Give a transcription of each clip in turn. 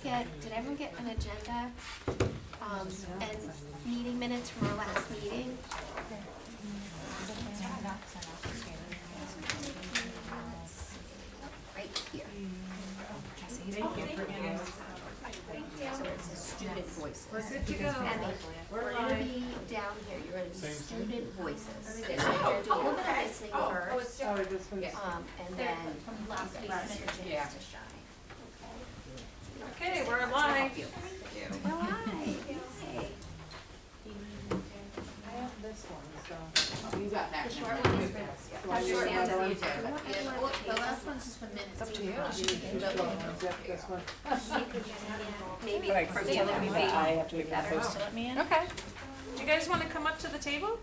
did everyone get an agenda, and meeting minutes from our last meeting? Right here. So it says student voices. We're good to go. And we're gonna be down here, you're gonna be student voices. We're gonna do a little bit of listening first, and then last week is your chance to shine. Okay, we're live. All right, yay. I have this one, so. You got that. The short one is for The short one's for you too. Yeah. Well, the last one's just for minutes. It's up to you. This one. Maybe Right, for so the other I maybe have to be be better. supposed to let me in? Okay. Do you guys want to come up to the table?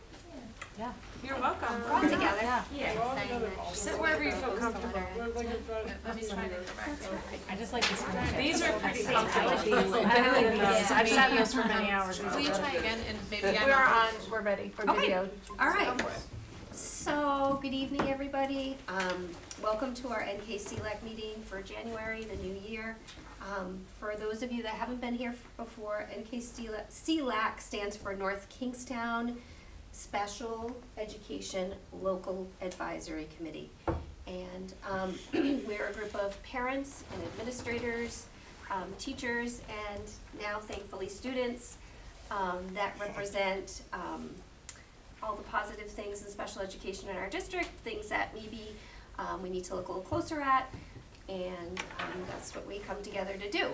Yeah. You're welcome. We're all together. Yeah. Sit wherever you feel comfortable. Let me try to go back. I just like this one. These are pretty comfortable. I like these. I've sat in those for many hours. Will you try again and maybe We're ready for Okay. video. All right. So, good evening, everybody. Welcome to our NKSD meeting for January, the new year. For those of you that haven't been here before, SELAC stands for North Kingstown Special Education Local Advisory Committee. And we're a group of parents and administrators, teachers, and now thankfully students that represent all the positive things in special education in our district, things that maybe we need to look a little closer at, and that's what we come together to do.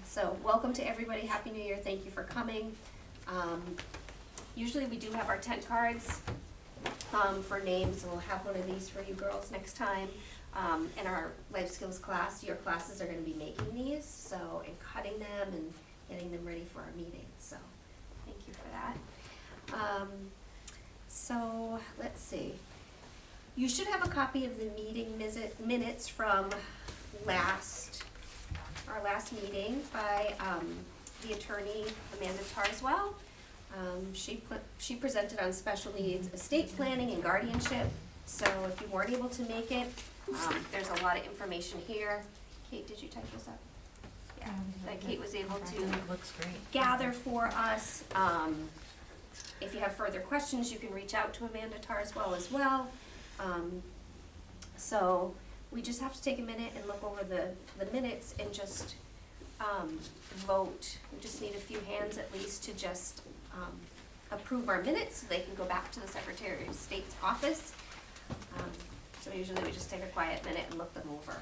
So welcome to everybody, Happy New Year, thank you for coming. Usually we do have our tent cards for names, so we'll have one of these for you girls next time. In our life skills class, your classes are going to be making these, so, and cutting them and getting them ready for our meeting, so thank you for that. So let's see. You should have a copy of the meeting minutes from our last meeting by the attorney Amanda Tarswell. She presented on special needs estate planning and guardianship. So if you weren't able to make it, there's a lot of information here. Kate, did you type this up? Yeah, that Kate was able to gather for us. If you have further questions, you can reach out to Amanda Tarswell as well. So we just have to take a minute and look over the minutes and just vote. We just need a few hands at least to just approve our minutes so they can go back to the Secretary of State's office. So usually we just take a quiet minute and look them over.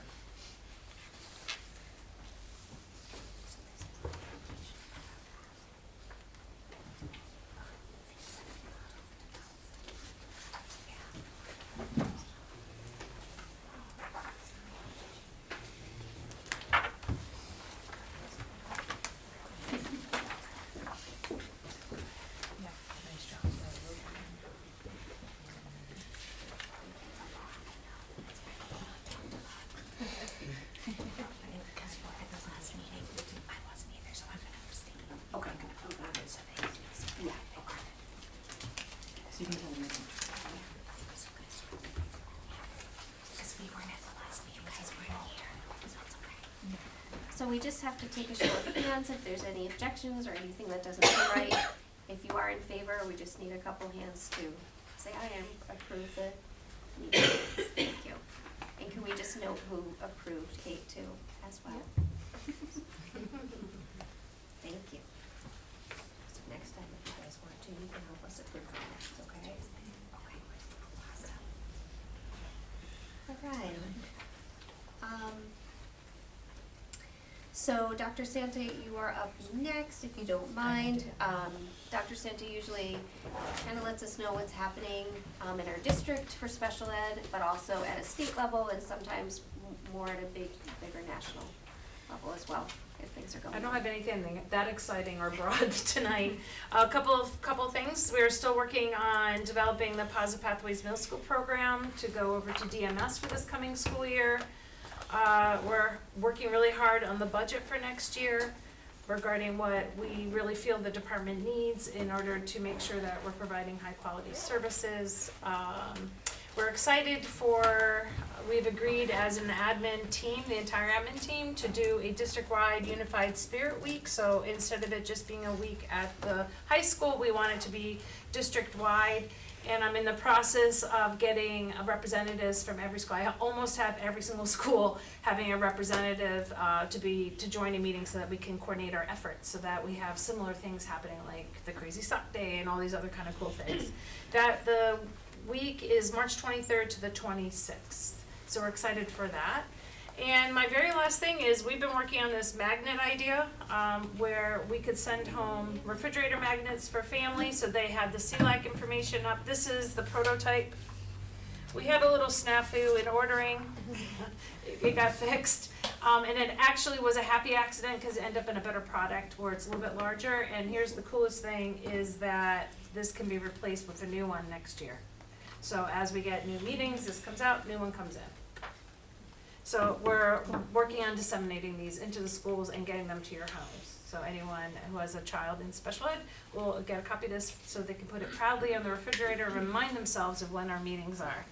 So we just have to take a show of hands if there's any objections or anything that doesn't seem right. If you are in favor, we just need a couple hands to say I am, approve the meeting. Thank you. And can we just note who approved Kate too as well? Thank you. So next time if you guys want to, you can help us approve the minutes, okay? Okay. Awesome. All right. So Dr. Santa, you are up next if you don't mind. Dr. Santa usually kind of lets us know what's happening in our district for special ed, but also at a state level and sometimes more at a bigger national level as well, if things are going I don't well. have anything that exciting or broad tonight. A couple of things. We're still working on developing the Positive Pathways Middle School program to go over to DMS for this coming school year. We're working really hard on the budget for next year regarding what we really feel the department needs in order to make sure that we're providing high quality services. We're excited we've agreed as an admin team, the entire admin team, to do a district-wide unified spirit week. So instead of it just being a week at the high school, we want it to be district-wide. And I'm in the process of getting representatives from every school. I almost have every single school having a representative to join a meeting so that we can coordinate our efforts, so that we have similar things happening like the Crazy Sock Day and all these other kind of cool things. That the week is March 23rd to the 26th. So we're excited for that. And my very last thing is we've been working on this magnet idea where we could send home refrigerator magnets for families so they have the SELAC information up. This is the prototype. We had a little snafu in ordering. It got fixed. And it actually was a happy accident because it ended up in a better product where it's a little bit larger. And here's the coolest thing is that this can be replaced with a new one next year. So as we get new meetings, this comes out, new one comes in. So we're working on disseminating these into the schools and getting them to your homes. So anyone who has a child in special ed will get a copy of this so they can put it proudly on the refrigerator and remind themselves of when our meetings are.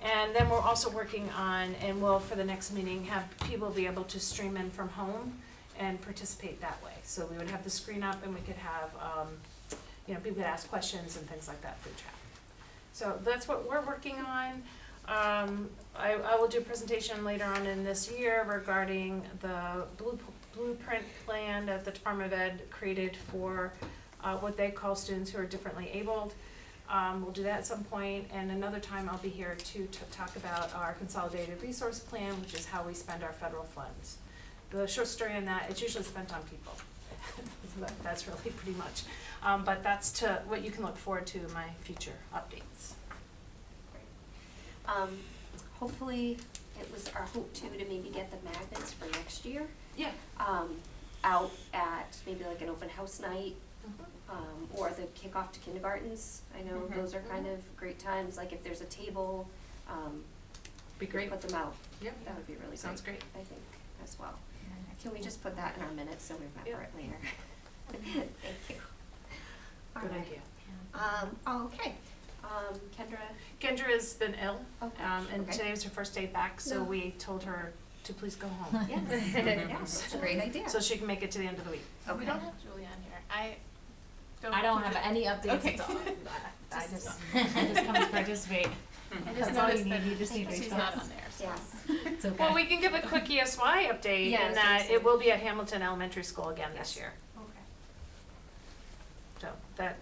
And then we're also working on, and we'll for the next meeting, have people be able to stream in from home and participate that way. So we would have the screen up and we could have, people could ask questions and things like that through chat. So that's what we're working on. I will do a presentation later on in this year regarding the blueprint plan that the Department of Ed created for what they call students who are differently abled. We'll do that at some point, and another time I'll be here to talk about our consolidated resource plan, which is how we spend our federal funds. The short story on that, it's usually spent on people. That's really pretty much. But that's what you can look forward to in my future updates. Hopefully, it was our hope too to maybe get the magnets for next year. Yeah. Out at maybe like an open house night, or the kickoff to kindergartens. I know those are kind of great times, like if there's a table, Be great. put them out. Yep. That would be really Sounds great. I think, as well. Can we just put that in our minutes so we remember it later? Thank you. Good All right. idea. Okay. Kendra has been ill, Okay. and Okay. today was her first day back, so No. we told her to please go home. Yes, yes, that's a great idea. So she can make it to the end of the week. Okay. We don't have Julie on here. I don't have any updates. Okay. It's all, I just come to participate. I just That's all you noticed need. that You just need to she's show not us. on there, so. Yes. It's okay. Well, we can give a quick ESY update Yeah, I in was that gonna say. it will be at Hamilton Elementary School again this Yes. year. Okay. So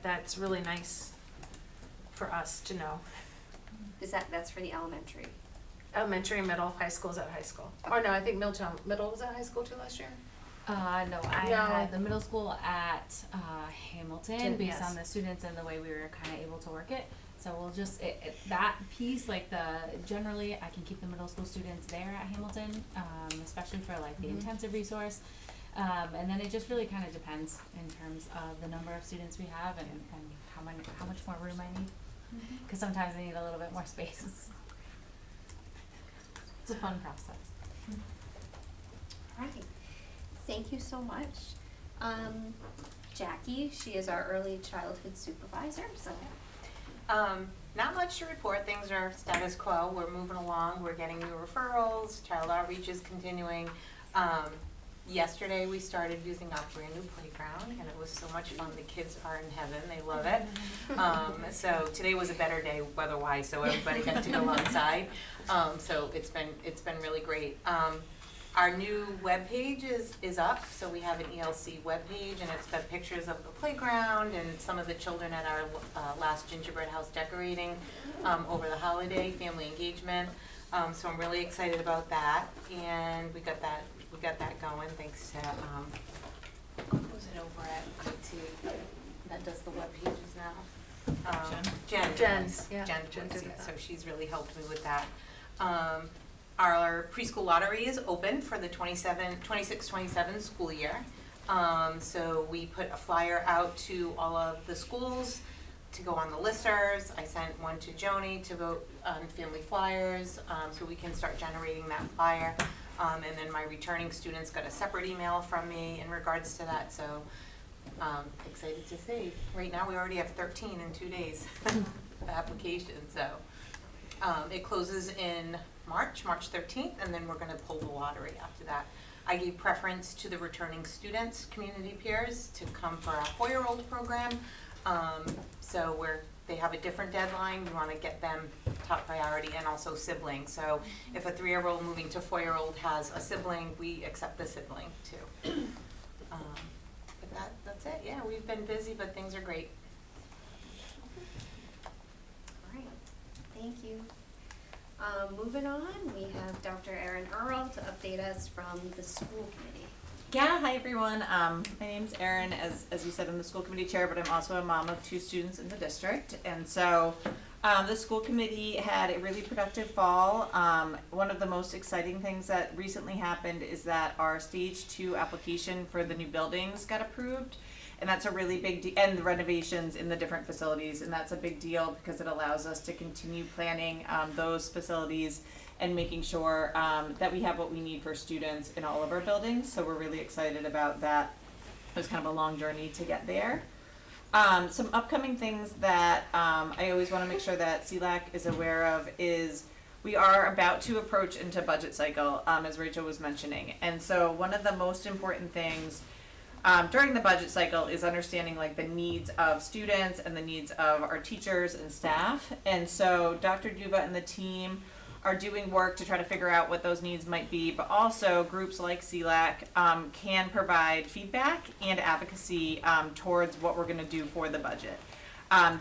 that's really nice for us to know. That's for the elementary? Elementary and middle, high school's at high school. Or no, I think middle was at high school too last year. No, I No. had the middle school at Hamilton based Yes. on the students and the way we were kind of able to work it. So we'll just, that piece, like generally I can keep the middle school students there at Hamilton, especially for like the intensive resource. And then it just really kind of depends in terms of the number of students we have and how much more room I need. Because sometimes I need a little bit more space. It's a fun process. All right. Thank you so much. Jackie, she is our early childhood supervisor, so. Not much to report. Things are status quo. We're moving along. We're getting new referrals. Child outreach is continuing. Yesterday we started using our brand new playground and it was so much fun. The kids are in heaven. They love it. So today was a better day weather-wise, so everybody got to go outside. So it's been really great. Our new webpage is up, so we have an ELC webpage, and it's got pictures of the playground and some of the children at our last gingerbread house decorating over the holiday, family engagement. So I'm really excited about that, and we got that going thanks to who's it over at IT that does the web pages now? Jen. Jen, Jen Jen does did it, that. so she's really helped me with that. Our preschool lottery is open for the 26-27 school year. So we put a flyer out to all of the schools to go on the listers. I sent one to Joni to vote on family flyers, so we can start generating that flyer. And then my returning students got a separate email from me in regards to that, so excited to see. Right now we already have 13 in 2 days applications, so It closes in March 13th, and then we're gonna pull the lottery after that. I gave preference to the returning students, community peers, to come for our 4-year-old program. So they have a different deadline, we wanna get them top priority, and also siblings. So if a 3-year-old moving to 4-year-old has a sibling, we accept the sibling too. But that's it, yeah, we've been busy, but things are great. All right, thank you. Moving on, we have Dr. Erin Earl to update us from the school committee. Yeah, hi everyone. My name's Erin, as you said, I'm the school committee chair, but I'm also a mom of 2 students in the district. And so the school committee had a really productive fall. One of the most exciting things that recently happened is that our stage 2 application for the new buildings got approved. And that's a really big and the renovations in the different facilities, and that's a big deal because it allows us to continue planning those facilities and making sure that we have what we need for students in all of our buildings. So we're really excited about that. It was kind of a long journey to get there. Some upcoming things that I always want to make sure that SELAC is aware of is we are about to approach into budget cycle, as Rachel was mentioning. And so one of the most important things during the budget cycle is understanding like the needs of students and the needs of our teachers and staff. And so Dr. Duva and the team are doing work to try to figure out what those needs might be, but also groups like SELAC can provide feedback and advocacy towards what we're gonna do for the budget.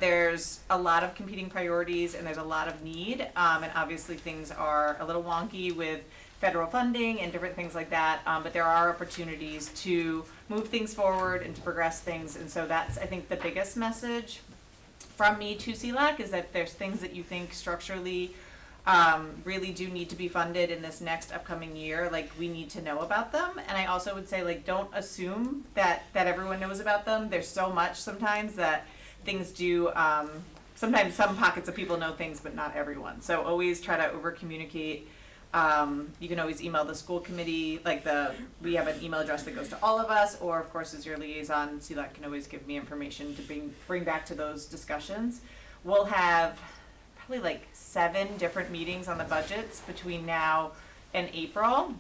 There's a lot of competing priorities and there's a lot of need, and obviously things are a little wonky with federal funding and different things like that, but there are opportunities to move things forward and to progress things. And so that's, I think, the biggest message from me to SELAC is that there's things that you think structurally really do need to be funded in this next upcoming year. Like, we need to know about them. And I also would say, like, don't assume that everyone knows about them. There's so much sometimes that things do, sometimes some pockets of people know things, but not everyone. So always try to over communicate. You can always email the school committee, we have an email address that goes to all of us, or of course as your liaison, SELAC can always give me information to bring back to those discussions. We'll have probably like 7 different meetings on the budgets between now and April,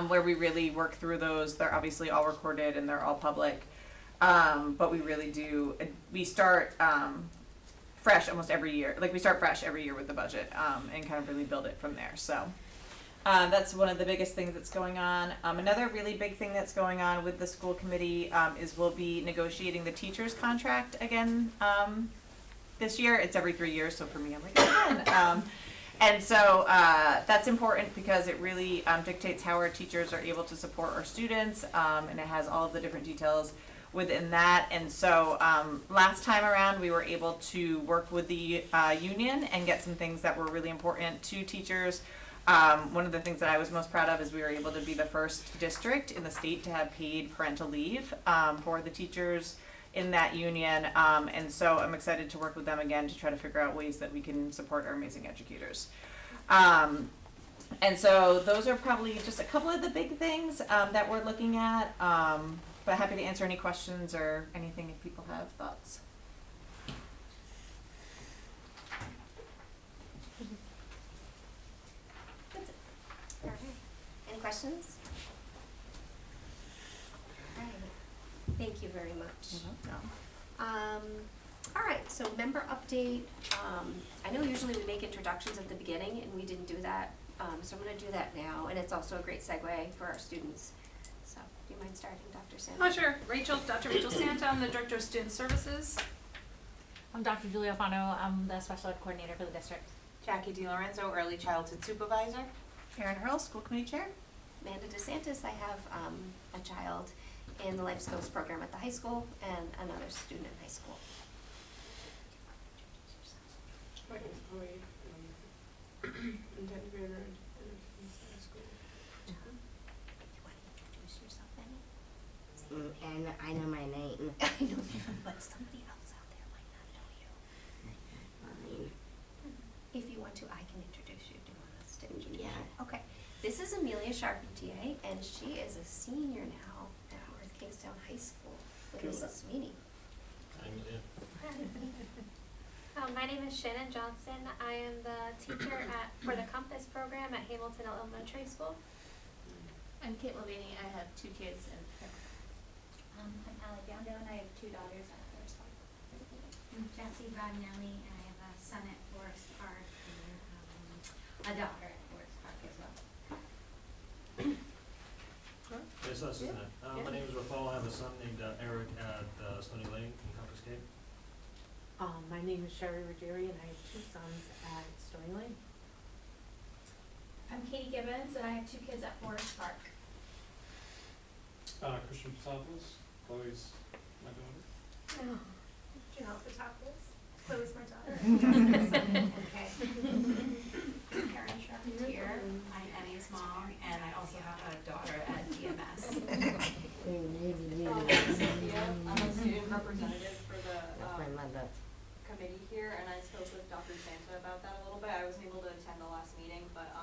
where we really work through those. They're obviously all recorded and they're all public, but we really do, we start fresh almost every year. Like, we start fresh every year with the budget, and kind of really build it from there. So that's one of the biggest things that's going on. Another really big thing that's going on with the school committee is we'll be negotiating the teacher's contract again this year. It's every 3 years, so for me, I'm like, again. And so that's important because it really dictates how our teachers are able to support our students, and it has all of the different details within that. And so last time around we were able to work with the union and get some things that were really important to teachers. One of the things that I was most proud of is we were able to be the first district in the state to have paid parental leave for the teachers in that union, and so I'm excited to work with them again to try to figure out ways that we can support our amazing educators. And so those are probably just a couple of the big things that we're looking at. But happy to answer any questions or anything if people have thoughts. That's it. All right. Any questions? All right. Thank you very much. All right, so member update. I know usually we make introductions at the beginning and we didn't do that, so I'm gonna do that now, and it's also a great segue for our students. So, do you mind starting, Dr. Santa? Oh, sure. Dr. Rachel Santa, I'm the Director of Student Services. I'm Dr. Julia Alfano. I'm the special ed coordinator for the district. Jackie DiLorenzo, Early Childhood Supervisor. Erin Earl, school committee chair. Amanda DeSantis, I have a child in the life skills program at the high school and another student in high school. My name is Chloe. I'm 10th grader in high school. You want to introduce yourself, Annie? And I know my name. I know you, but somebody else out there might not know you. Fine. If you want to, I can introduce you. Do you want us to introduce you? Yeah. Okay. This is Amelia Charpentier, and she is a senior now at North Kingstown High School with Cool. Mrs. Sweeney. My name is Shannon Johnson. I am the teacher for the Compass program at Hamilton Elementary School. I'm Kate Levine, I have 2 kids and I'm Allie Biondo and I have 2 daughters at Forest Park. I'm Jessie Brognelli and I have a son at Forest Park and a daughter at Forest Park as well. Yes, that's isn't it. My name is Rafael. I have a son named Eric at Stony Lane in Compass Cape. My name is Sherry Ruggieri and I have 2 sons at Stony Lane. I'm Katie Gibbons and I have 2 kids at Forest Park. Christian Papadopoulos, Chloe's my daughter. Janelle Patopoulos. Chloe's my daughter. Okay. Karen Charpentier. I'm Emmy's mom and I also have a daughter at DMS. Sophia, I'm a student representative for the That's my mother. committee here, and I spoke with Dr. Santa about that a little bit. I wasn't able to attend the last meeting, but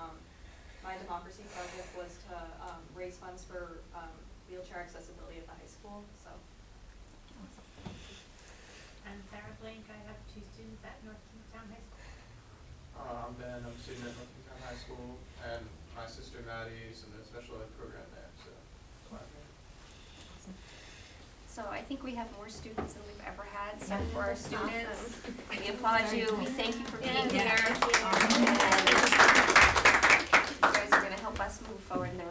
my democracy project was to raise funds for wheelchair accessibility at the high school, so. I'm Sarah Blank. I have 2 students at North Kingstown High School. I'm Ben, I'm a student at Northington High School, and my sister Maddie is in the special ed program there, so. So I think we have more students than we've ever had, so Yeah, for our that's students, awesome. we applaud you, we thank you for being Yeah, here. thank You guys are gonna help us move forward in the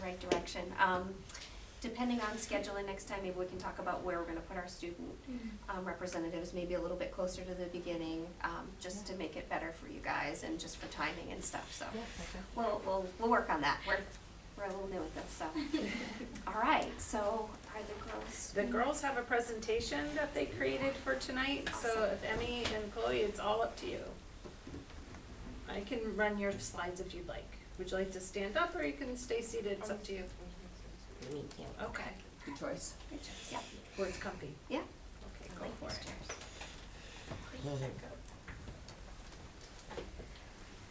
right direction. Depending on scheduling next time, maybe we can talk about where we're gonna put our student representatives, maybe a little bit closer to the beginning, just to make it better for you guys and just for timing and stuff, so. We'll work on that, we're a little new at this, so. All right, so are the girls? The girls have a presentation that they created for tonight, so Awesome. if Emmy and Chloe, it's all up to you. I can run your slides if you'd like. Would you like to stand up or you can stay seated? It's up to you. Me too. Okay. Good choice. Good choice, yep. Where it's comfy. Yeah. Okay, I go like for these it. chairs.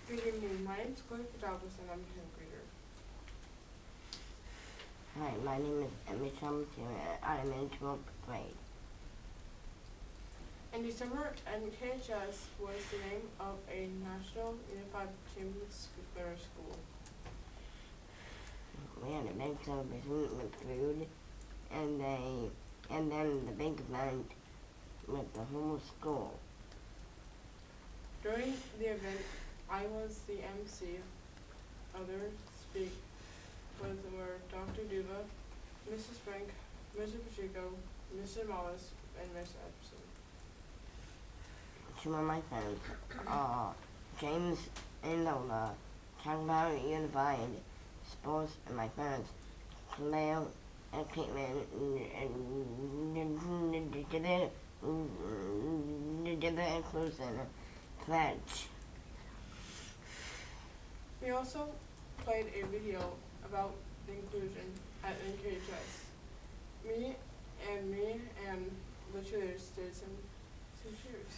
Good evening, my name's Chloe Papadopoulos and I'm a 10th grader. Hi, my name is Emmy Thompson and I'm in 12th grade. In December, NKSD was the name of a National Unified Chamber School. We had a big celebration with food and then the big event with the whole school. During the event, I was the MC. Others were Dr. Duva, Mrs. Frank, Mr. Pacheco, Mr. Mollis, and Miss Epson. Some of my friends are James and Lola, talking about unified sports, and my friends Claire and Caitlin did the inclusion pledge. We also played a video about the inclusion at NKHS. Me and the cheerleaders did some cheers.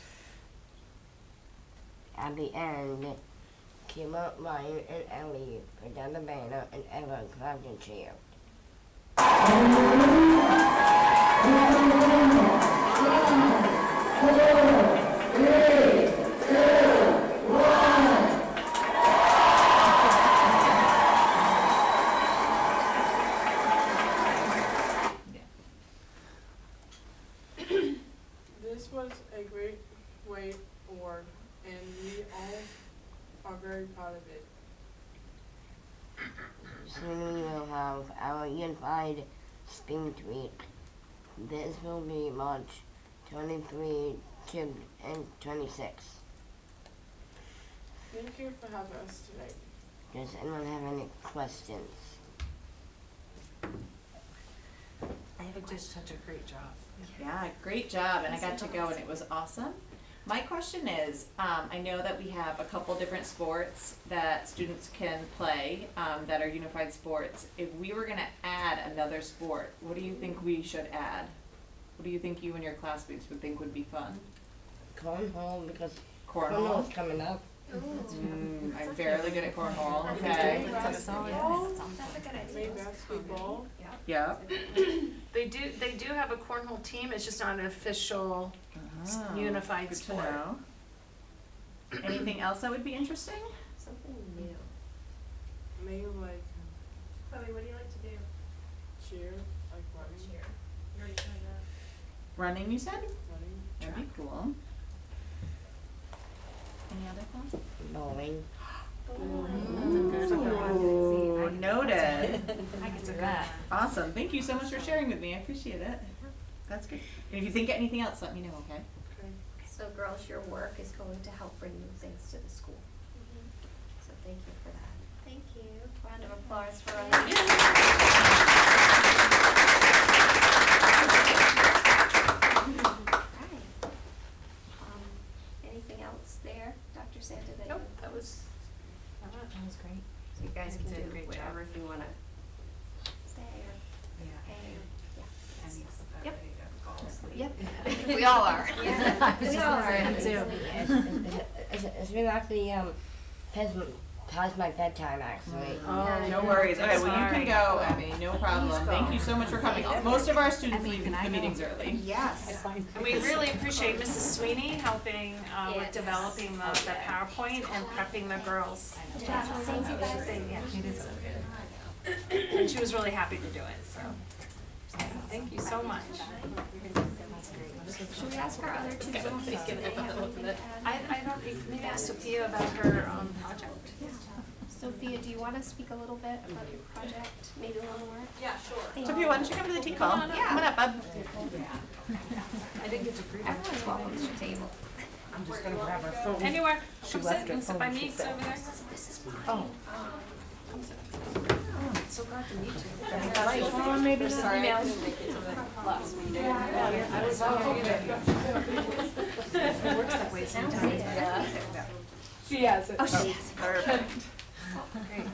At the end, Kima, Ryan, and Ellie put down the banner and Ella clapped and cheered. This was a great way award, and we all are very proud of it. Soon we will have our unified speech week. This will be March 23 to and 26. Thank you for having us tonight. Does anyone have any questions? I think did such a great job. Yeah, great job, and I got to go and it was awesome. My question is, I know that we have a couple different sports that students can play, that are unified sports. If we were gonna add another sport, what do you think we should add? What do you think you and your classmates would think would be fun? Cornhole, because Cornhole? cornhole's coming up. I'm fairly good at cornhole, okay. That's a good idea. Play idea. basketball. Yep. They do have a cornhole team, it's just not an official Ah, unified good to sport. know. Anything else that would be interesting? Something new. Maybe like Chloe, what do you like to do? cheer, like running. Cheer. You're already doing that. Running, you said? Running. That'd be cool. Any other thoughts? Bowling. Ooh, noted. I can do that. Awesome. Thank you so much for sharing with me. I appreciate it. That's good. And if you think of anything else, let me know, okay? Okay. So girls, your work is going to help bring new things to the school. So thank you for that. Thank you. Round of applause for anything else there, Dr. Santa, that you? Nope, that was, That was great. So you guys You can did a do great whatever job. if you wanna stay or Yeah. hang or, yeah. I'm Yep. ready to fall asleep. Yep, I think we all are. Yeah, I was We just all gonna are. say that too. It's been actually past my bedtime actually. Oh, no worries. Okay, well, you can go, Abby, no problem. Thank you so much for coming. Most of our students leave the meetings early. Yes. and we really appreciate Mrs. Sweeney helping with Yes. developing the PowerPoint and prepping the girls. Yeah, thank you guys. It is so good. And she was really happy to do it, so thank you so much. Should we ask our other two girls if they have anything to add? I don't, maybe ask Sophia about her project. Sophia, do you wanna speak a little bit about your project, maybe a little more? Yeah, sure. Thank Sophia, why don't you come to the tea call? Come on up. Come on up, bub. I didn't get to greet her. Everyone's welcome to the table. I'm just gonna grab her phone. Anywhere, She come left sit, her and sit phone, by she me, sit said. over there. Oh. So glad to meet you. Oh, maybe not. Sorry, I couldn't make it to the last meeting. I was It works that way sometimes. She has it. Oh, she has it. Perfect. Great.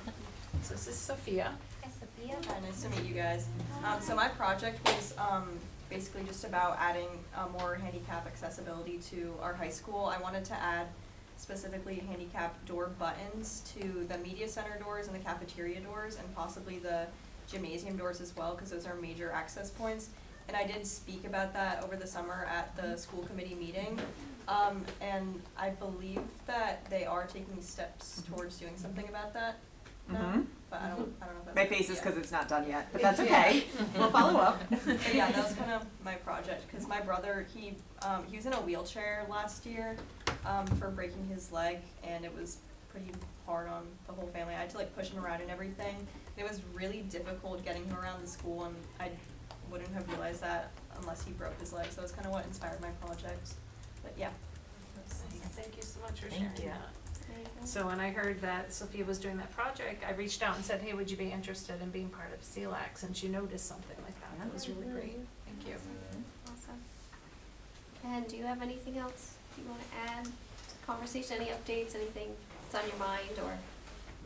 So this is Sophia. Hi, Sophia. Hi, nice to meet you guys. So my project was basically just about adding more handicap accessibility to our high school. I wanted to add specifically handicap door buttons to the media center doors and the cafeteria doors and possibly the gymnasium doors as well, because those are major access points. And I did speak about that over the summer at the school committee meeting. And I believe that they are taking steps towards doing something about that now, Mhm. but I don't know if that's. My face is yeah. because it's not done yet, but that's okay. We'll follow up. But yeah, that was kind of my project, because my brother, he was in a wheelchair last year, for breaking his leg, and it was pretty hard on the whole family. I had to like push him around and everything. It was really difficult getting him around the school, and I wouldn't have realized that unless he broke his leg, so that's kind of what inspired my project. But yeah. Thank you so much for sharing Thank you. that. So when I heard that Sophia was doing that project, I reached out and said, hey, would you be interested in being part of SELAC, since you noticed something like that? That was really great. Thank you. Awesome. And do you have anything else you wanna add to the conversation, any updates, anything that's on your mind, or?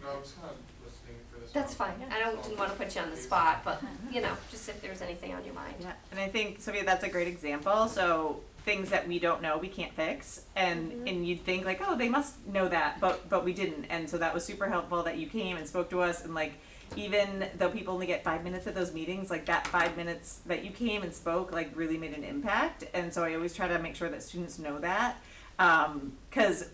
No, I'm just kind of listening for this. That's fine, I didn't wanna put you on the spot, but, you know, just if there's anything on your mind. Yeah, and I think, Sophia, that's a great example. So things that we don't know, we can't fix. And you'd think like, oh, they must know that, but we didn't. And so that was super helpful that you came and spoke to us. And like, even though people only get 5 minutes at those meetings, like that 5 minutes that you came and spoke, like really made an impact. And so I always try to make sure that students know that. Cause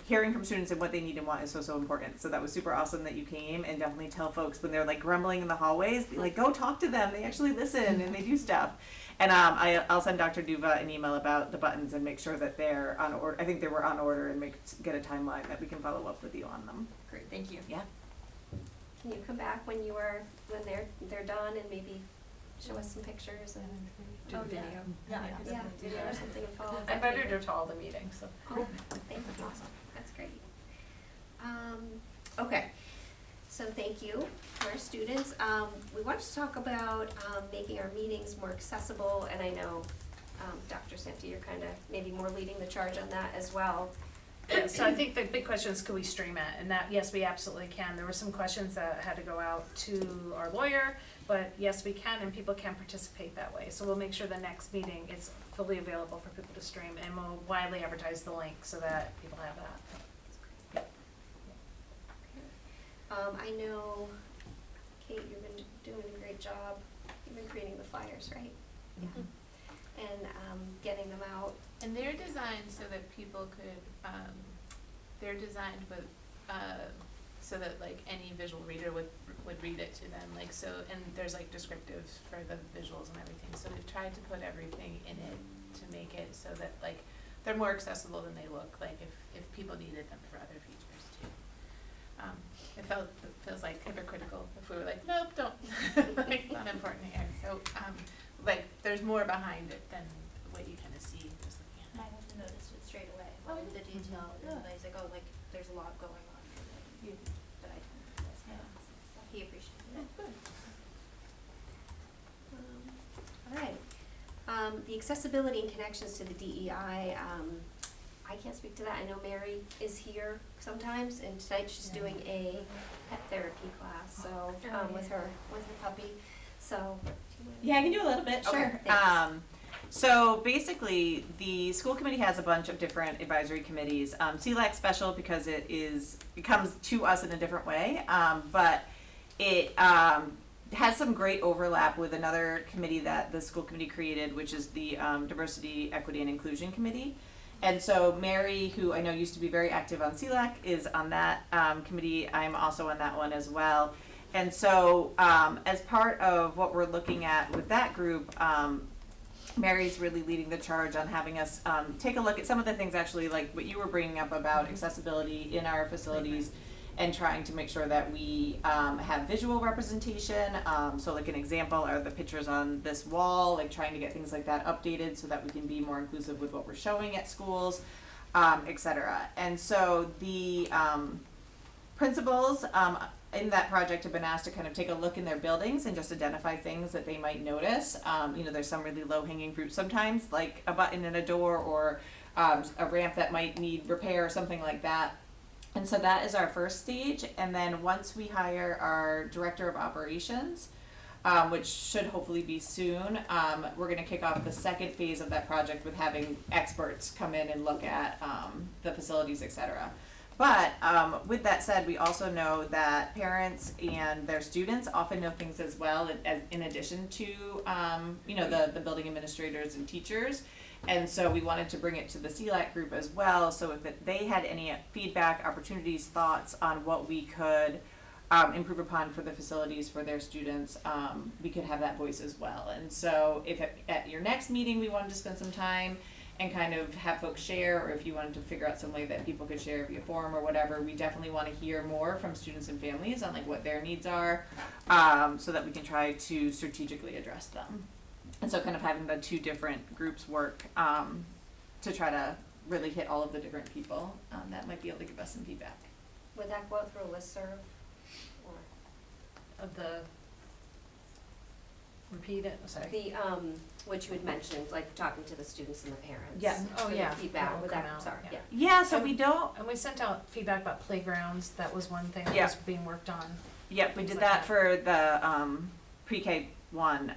hearing from students and what they need and want is so important. So that was super awesome that you came, and definitely tell folks when they're like grumbling in the hallways, be like, go talk to them. They actually listen and they do stuff. And I'll send Dr. Duva an email about the buttons and make sure that they're on order. I think they were on order, and get a timeline that we can follow up with you on them. Great, thank you. Yeah. Can you come back when they're done and maybe show us some pictures and Do the video. Yeah, I could yeah, definitely do video that. or something and follow up? I invited her to all the meetings, so. Cool, thank you, awesome, that's great. Okay, so thank you to our students. We wanted to talk about, making our meetings more accessible, and I know, Dr. Santa, you're kinda maybe more leading the charge on that as well. So I think the big question is, could we stream it? And that, yes, we absolutely can. There were some questions that had to go out to our lawyer, but yes, we can, and people can participate that way. So we'll make sure the next meeting is fully available for people to stream, and we'll widely advertise the link so that people have that. I know, Kate, you've been doing a great job. You've been creating the flyers, right? Yeah. And getting them out. And they're designed so that people could they're designed with, so that like any visual reader would read it to them, like so, and there's like descriptives for the visuals and everything, so we've tried to put everything in it to make it so that like they're more accessible than they look, like if people needed them for other features too. It feels like hypocritical if we were like, nope, don't, like not important here, so, like there's more behind it than what you kind of see just looking at it. I also noticed it straight away, like the detail, and he's like, oh, like, there's a lot going on here that I didn't miss, so he appreciated it. All right. The accessibility and connections to the DEI, I can't speak to that. I know Mary is here sometimes, and tonight she's doing a pet therapy class, so, with her puppy, so. Yeah, I can do a little bit, Okay, sure. thanks. So basically, the school committee has a bunch of different advisory committees. SELAC special because it comes to us in a different way, but it has some great overlap with another committee that the school committee created, which is the Diversity, Equity, and Inclusion Committee. And so Mary, who I know used to be very active on SELAC, is on that committee. I'm also on that one as well. And so as part of what we're looking at with that group, Mary's really leading the charge on having us take a look at some of the things actually like what you were bringing up about accessibility in our facilities and trying to make sure that we have visual representation. So like an example are the pictures on this wall, like trying to get things like that updated so that we can be more inclusive with what we're showing at schools, et cetera. And so the principals in that project have been asked to kind of take a look in their buildings and just identify things that they might notice. There's some really low-hanging fruit sometimes, like a button in a door or a ramp that might need repair or something like that. And so that is our first stage. And then once we hire our director of operations, which should hopefully be soon, we're going to kick off the second phase of that project with having experts come in and look at the facilities, et cetera. But with that said, we also know that parents and their students often know things as well, in addition to the building administrators and teachers. And so we wanted to bring it to the SELAC group as well, so if they had any feedback, opportunities, thoughts on what we could improve upon for the facilities for their students, we could have that voice as well. And so if at your next meeting we wanted to spend some time and kind of have folks share, or if you wanted to figure out some way that people could share via forum or whatever, we definitely want to hear more from students and families on like what their needs are, so that we can try to strategically address them. And so kind of having the two different groups work to try to really hit all of the different people that might be able to give us some feedback. Would that go out through a listserv or? Of the, repeat it, sorry. The, what you had mentioned, like talking to the students and the parents. Yeah. Oh, for the yeah. feedback, That will would come that, out, sorry, yeah. Yeah, so we don't. And we sent out feedback about playgrounds, that was one thing that Yeah. was being worked on. Yep, we Things did like that that. for the pre-K one.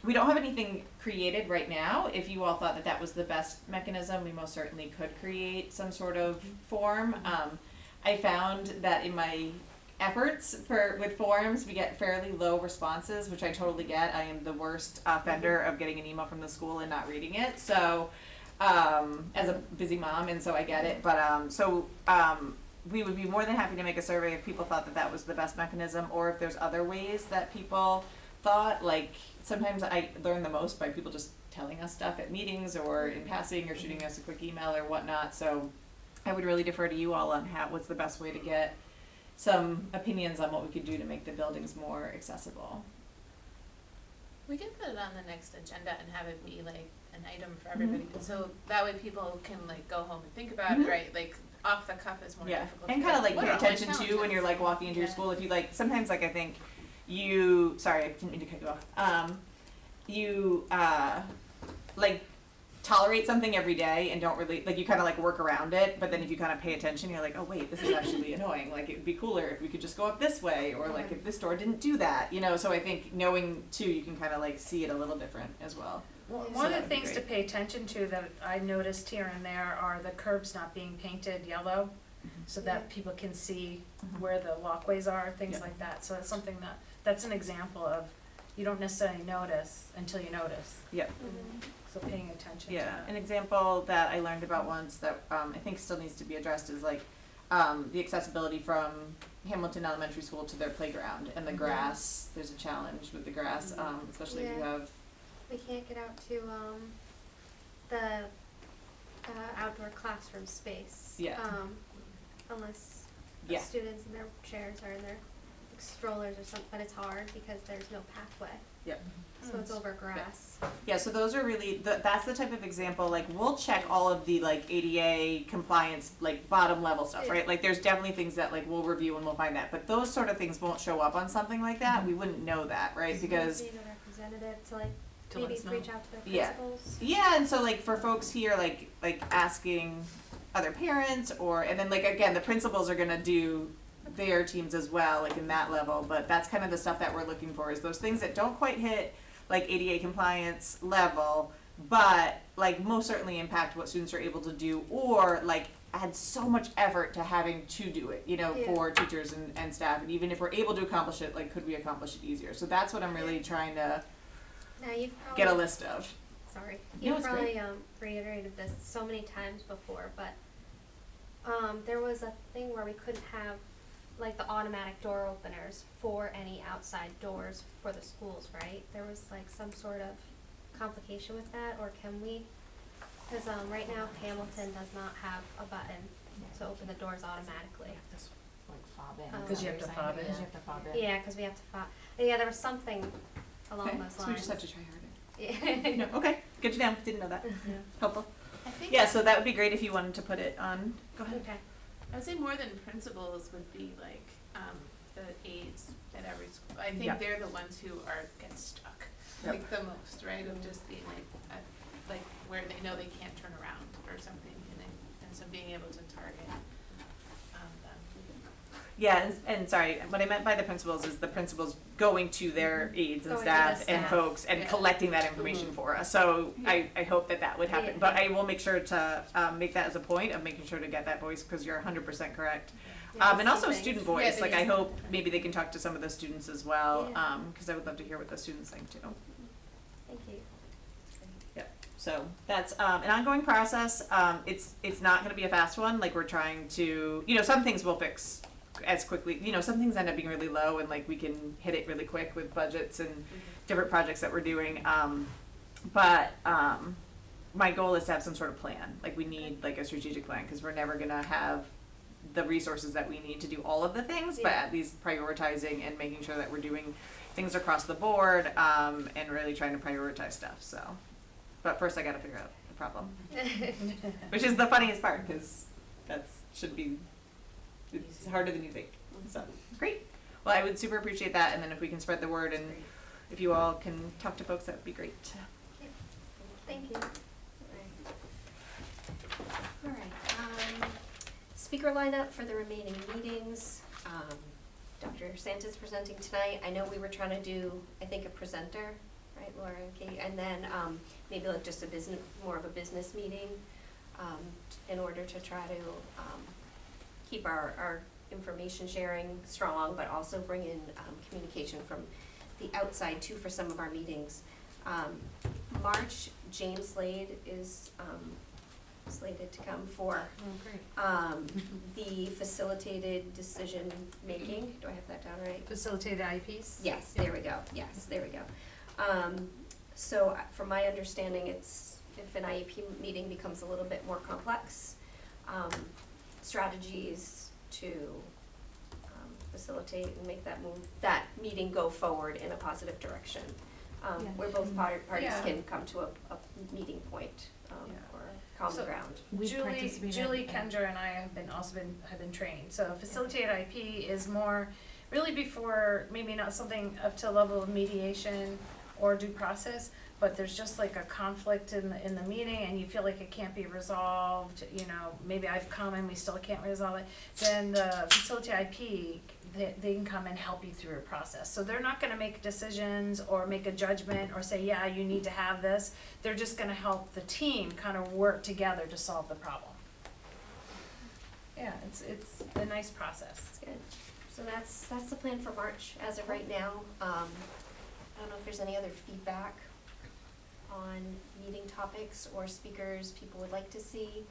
We don't have anything created right now. If you all thought that that was the best mechanism, we most certainly could create some sort of form. I found that in my efforts with forums, we get fairly low responses, which I totally get. I am the worst offender of getting an email from the school and not reading it. So, as a busy mom, and so I get it. But we would be more than happy to make a survey if people thought that that was the best mechanism, or if there's other ways that people thought. Like sometimes I learn the most by people just telling us stuff at meetings or in passing or shooting us a quick email or whatnot. So I would really defer to you all on what's the best way to get some opinions on what we could do to make the buildings more accessible. We can put it on the next agenda and have it be like an item for everybody, so that way people can like go home and think about it, right? Like off the cuff is more difficult. And to kind of like, like pay what are my attention too when you're like walking into your school. If you like, sometimes like I think you, sorry, I didn't mean to cut you off. You like tolerate something every day and don't really, like you kind of like work around it, but then if you kind of pay attention, you're like, oh wait, this is actually annoying. Like it would be cooler if we could just go up this way, or like if this door didn't do that, so I think knowing too, you can kind of like see it a little different as well. One of the things to pay attention to that I noticed here and there are the curbs not being painted yellow, so that people can see where the walkways are, things like that. So that's something that's an example of, you don't necessarily notice until you notice. Yep. So paying attention to Yeah, that. an example that I learned about once that I think still needs to be addressed is like the accessibility from Hamilton Elementary School to their playground and the grass. There's a challenge with the grass, especially if you Yeah. have. We can't get out to the outdoor classroom space. Yeah. Unless the Yeah. students in their chairs are in their strollers or something, but it's hard because there's no pathway. Yep. So it's over grass. Yeah, so those are really, that's the type of example, like, we'll check all of the, like, ADA compliance, like, bottom level stuff, Yeah. right? Like, there's definitely things that, like, we'll review and we'll find that, but those sort of things won't show up on something like that, we wouldn't know that, right? Because, Being a representative to like To let maybe us know. reach out to the Yeah. principals. yeah, and so, like, for folks here, like asking other parents, or, and then, like, again, the principals are gonna do their teams as well, like, in that level, but that's kind of the stuff that we're looking for, is those things that don't quite hit, like, ADA compliance level, but, like, most certainly impact what students are able to do, or, like, add so much effort to having to do it, you know, Yeah. for teachers and staff, and even if we're able to accomplish it, like, could we accomplish it easier? So that's what I'm really trying to Now you've probably get a list of. Sorry. No, You've it's probably reiterated this so many times before, but there was a thing where we couldn't have like the automatic door openers for any outside doors for the schools, right? There was like some sort of complication with that, or can we? Because right now Hamilton does not have a button to open the doors automatically. Like fob in. Oh. 'Cause you have to fob it. Because you have to fob it. Yeah, because we have to yeah, there was something along Okay, those lines. so we just have to try harder. Yeah. No, okay, good to know, didn't know that, helpful. I think Yeah, so that would be great if you wanted to put it on, go ahead. Okay. I would say more than principals would be like, the aides at every school. I think Yeah. they're the ones who get stuck, Yep. like the most, right, of just being like where they know they can't turn around or something, and so being able to target, them. Yeah, and sorry, what I meant by the principals is the principals going to their aides and Going to staff the and staff. folks and Yeah. collecting that information for us, so I hope that would happen, Yeah. but I will make sure to, make that as a point of making sure to get that voice, cause you're 100% correct. Yeah, And also some things. student Yeah, voice, they like I use hope maybe they can talk to some of the students as well, Yeah. cause I would love to hear what the students think too. Thank you. So that's an ongoing process. It's not going to be a fast one. Like we're trying to, you know, some things we'll fix as quickly. You know, some things end up being really low, and like we can hit it really quick with budgets and different projects that we're doing. But my goal is to have some sort of plan. Like we need like a strategic plan because we're never going to have the resources that we need to do all of the things, but Yeah. at least prioritizing and making sure that we're doing things across the board and really trying to prioritize stuff. So. But first I gotta figure out the problem, which is the funniest part, because it's harder than you think, so, great. Well, I would super appreciate that, and then if we can spread the word, and if you all can talk to folks, that would be great. Thank you. All right, speaker lineup for the remaining meetings. Dr. Santa's presenting tonight. I know we were trying to do, I think, a presenter, right, Laura and Kate, and then, maybe like just more of a business meeting, in order to try to, keep our information sharing strong, but also bring in, communication from the outside too for some of our meetings. March, James Slade is, slated to come for, the facilitated decision making. Do I have that down right? Facilitated IEPs? Yes, there we go, yes, there we go. So from my understanding, it's, if an IEP meeting becomes a little bit more complex, strategies to facilitate and make that meeting go forward in a positive direction. Where both parties Yeah. can come to a meeting point, Yeah. or common So- ground. We Julie participated- Kendra and I have been trained. So facilitated IP is more really before, maybe not something up to level of mediation or due process, but there's just like a conflict in the meeting and you feel like it can't be resolved, you know, maybe I've come and we still can't resolve it, then the facilitated IP, they can come and help you through a process. So they're not gonna make decisions or make a judgment or say, yeah, you need to have this. They're just gonna help the team kind of work together to solve the problem. Yeah, it's a nice process. That's good. So that's the plan for March as of right now. don't know if there's any other feedback on meeting topics or speakers people would like to see,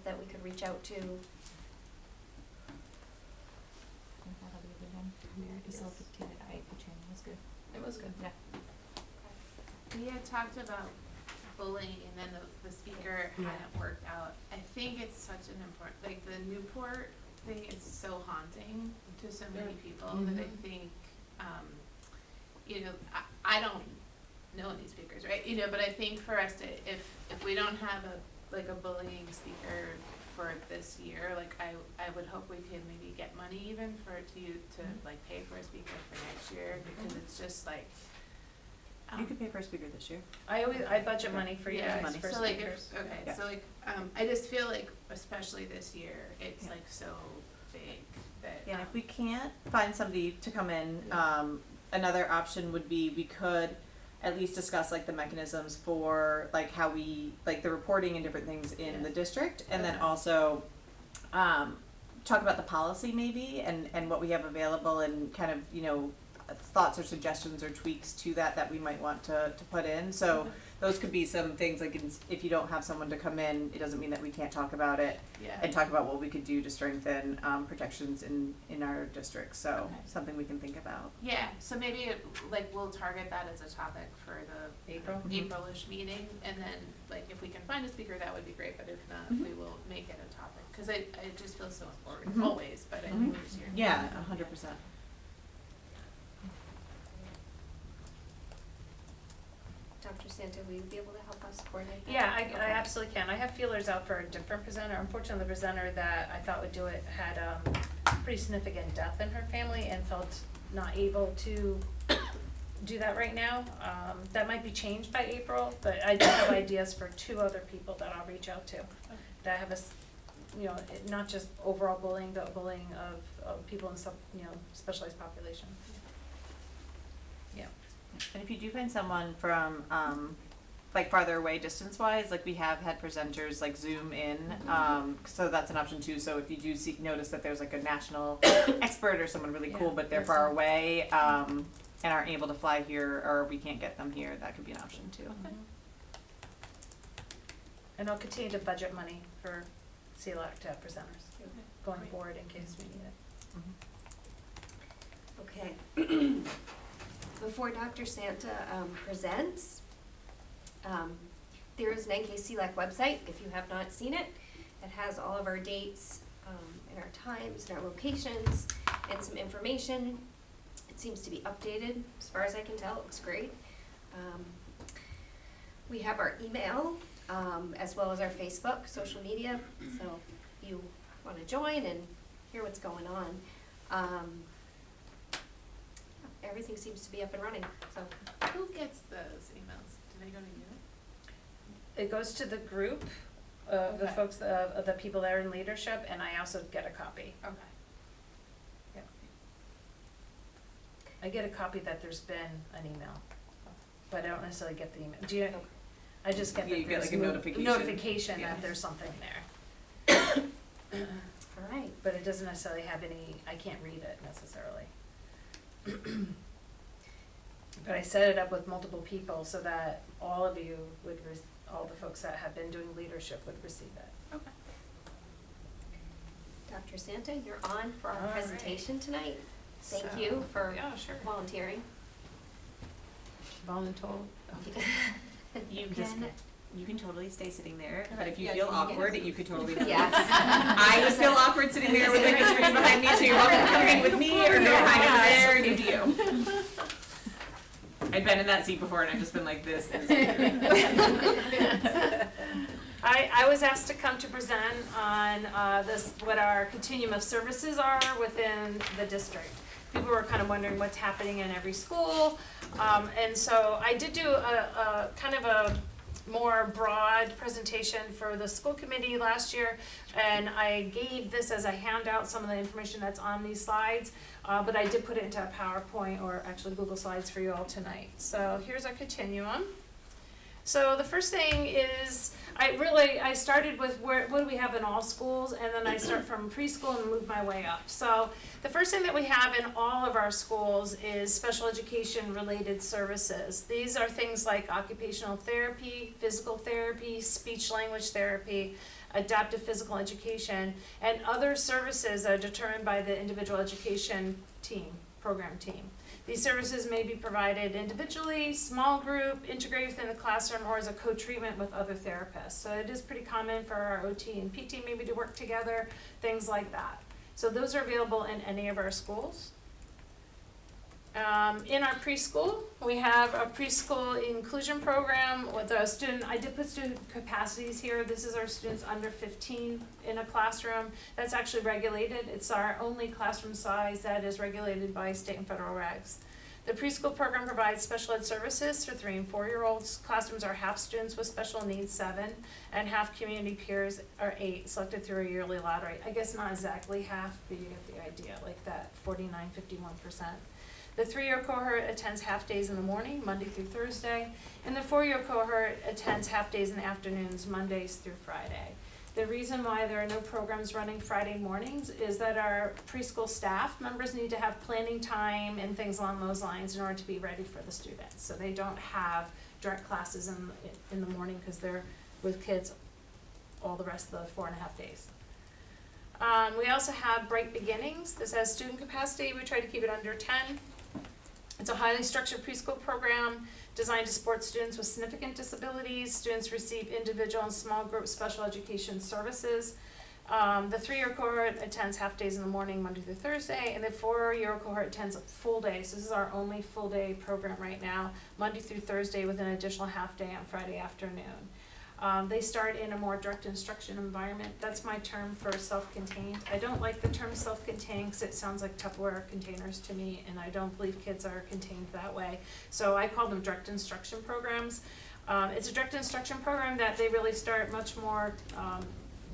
that we could reach out to. I think that'll be a good one. Facilitated IEP training was good. It was good. Yeah. We had talked about bullying and then the speaker hadn't worked out. I think it's such an important, like the Newport thing is so haunting to so many people that I think, you know, I don't know any speakers, right? You know, but I think for us to, if we don't have a bullying speaker for this year, like I would hope we can maybe get money even for to like pay for a speaker for next year, because it's just like, You could pay for a speaker this year. I budget money for you yeah, guys for so like speakers. so like I just feel like especially this year it's like so big that Yeah, if we can't find somebody to come in, another option would be we could at least discuss like the mechanisms for like how we, like the reporting and different things in the district, and then also talk about the policy maybe and what we have available, and kind of, you know, thoughts or suggestions or tweaks to that we might want to put in. So those could be some things, like if you don't have someone to come in, it doesn't mean that we can't talk about it and talk about what we could do to strengthen protections in our district. So something we can think about. Yeah, so maybe like we'll target that as a topic for the April-ish meeting, and then like if we can find a speaker, that would be great, but if not, we will make it a topic, because it just feels so important always, but I think this year. Yeah, 100%. Dr. Santa, will you be able to help us coordinate that? Yeah, I absolutely can. I have feelers out for a different presenter. Unfortunately, the presenter that I thought would do it had pretty significant death in her family and felt not able to do that right now. That might be changed by April, but I do have ideas for 2 other people that I'll reach out to that have not just overall bullying, but bullying of people in specialized population. Yeah. And if you do find someone from like farther away distance wise, like we have had presenters like Zoom in, so that's an option too. So if you do notice that there's like a national expert or someone really cool, but they're far away and aren't able to fly here, or we can't get them here, that could be an option too. And I'll continue to budget money for SELAC to have presenters going forward in case we need it. Okay. Before Dr. Santa presents, there is an NKSD website, if you have not seen it. It has all of our dates and our times and our locations and some information. It seems to be updated, as far as I can tell. It looks great. We have our email, as well as our Facebook, social media, so if you want to join and hear what's going on. Everything seems to be up and running, so. Who gets those emails? Do they go to you? It goes to the group of the folks, of the people that are in leadership, and I also get a copy. Okay. Yep. I get a copy that there's been an email, but I don't necessarily get the email. Do you? I just get that You get there's like a notification. notification that there's something there. All right. But it doesn't necessarily have any, I can't read it necessarily. But I set it up with multiple people so that all of you would, all the folks that have been doing leadership would receive it. Okay. Dr. Santa, you're on for our All right. presentation tonight. Thank So, you for sure. volunteering. Voluntold. You can totally stay sitting there, but if you Yeah, feel you can awkward, you could totally do Yes. I feel awkward sitting there with like a screen behind me, so you're welcome to come in with me or go hide over there and do you. I've been in that seat before and I've just been like this. I was asked to come to present on what our continuum of services are within the district. People were kind of wondering what's happening in every school, and so I did do a kind of a more broad presentation for the school committee last year, and I gave this as a handout, some of the information that's on these slides, but I did put it into a PowerPoint or actually Google Slides for you all tonight. So here's our continuum. So the first thing is, I started with what do we have in all schools, and then I start from preschool and move my way up. So the first thing that we have in all of our schools is special education related services. These are things like occupational therapy, physical therapy, speech language therapy, adaptive physical education, and other services that are determined by the individual education program team. These services may be provided individually, small group, integrated within the classroom, or as a co-treatment with other therapists. So it is pretty common for our OT and PT maybe to work together, things like that. So those are available in any of our schools. In our preschool, we have a preschool inclusion program with a student. I did put student capacities here. This is our students under 15 in a classroom. That's actually regulated. It's our only classroom size that is regulated by state and federal regs. The preschool program provides special ed services for 3 and 4-year-olds. Classrooms are half students with special needs, 7, and half community peers are 8, selected through a yearly lottery. I guess not exactly half, but you get the idea, like that 49, 51%. The 3-year cohort attends half days in the morning, Monday through Thursday, and the 4-year cohort attends half days in the afternoons, Mondays through Friday. The reason why there are no programs running Friday mornings is that our preschool staff members need to have planning time and things along those lines in order to be ready for the students. So they don't have direct classes in the morning because they're with kids all the rest of the 4.5 days. We also have Bright Beginnings. This has student capacity. We try to keep it under 10. It's a highly structured preschool program designed to support students with significant disabilities. Students receive individual and small group special education services. The 3-year cohort attends half days in the morning, Monday through Thursday, and the 4-year cohort attends a full day. So this is our only full day program right now, Monday through Thursday with an additional half day on Friday afternoon. They start in a more direct instruction environment. That's my term for self-contained. I don't like the term self-contained because it sounds like Tupperware containers to me, and I don't believe kids are contained that way. So I call them direct instruction programs. It's a direct instruction program that they really start much more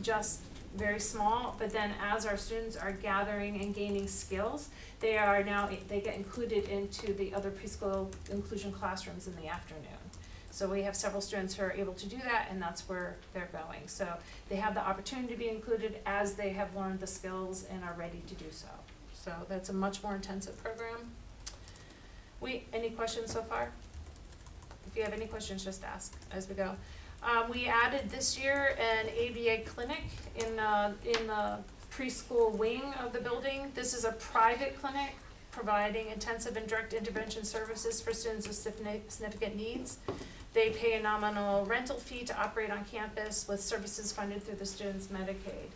just very small, but then as our students are gathering and gaining skills, they get included into the other preschool inclusion classrooms in the afternoon. So we have several students who are able to do that, and that's where they're going. So they have the opportunity to be included as they have learned the skills and are ready to do so. So that's a much more intensive program. Any questions so far? If you have any questions, just ask as we go. We added this year an ABA clinic in the preschool wing of the building. This is a private clinic providing intensive and direct intervention services for students with significant needs. They pay a nominal rental fee to operate on campus with services funded through the student's Medicaid.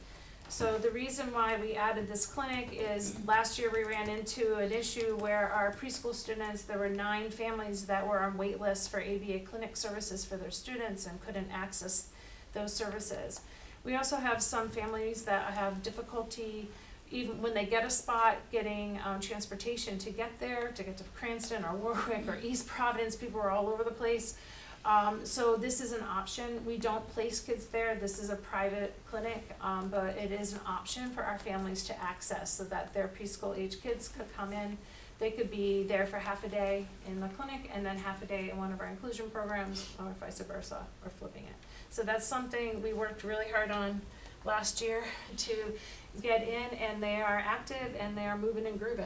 So the reason why we added this clinic is last year we ran into an issue where our preschool students, there were 9 families that were on wait lists for ABA clinic services for their students and couldn't access those services. We also have some families that have difficulty even when they get a spot, getting transportation to get there, to get to Cranston or Warwick or East Providence. People are all over the place. So this is an option. We don't place kids there. This is a private clinic, but it is an option for our families to access so that their preschool age kids could come in. They could be there for half a day in the clinic and then half a day in one of our inclusion programs, or vice versa, or flipping it. So that's something we worked really hard on last year to get in, and they are active and they are moving and grooving.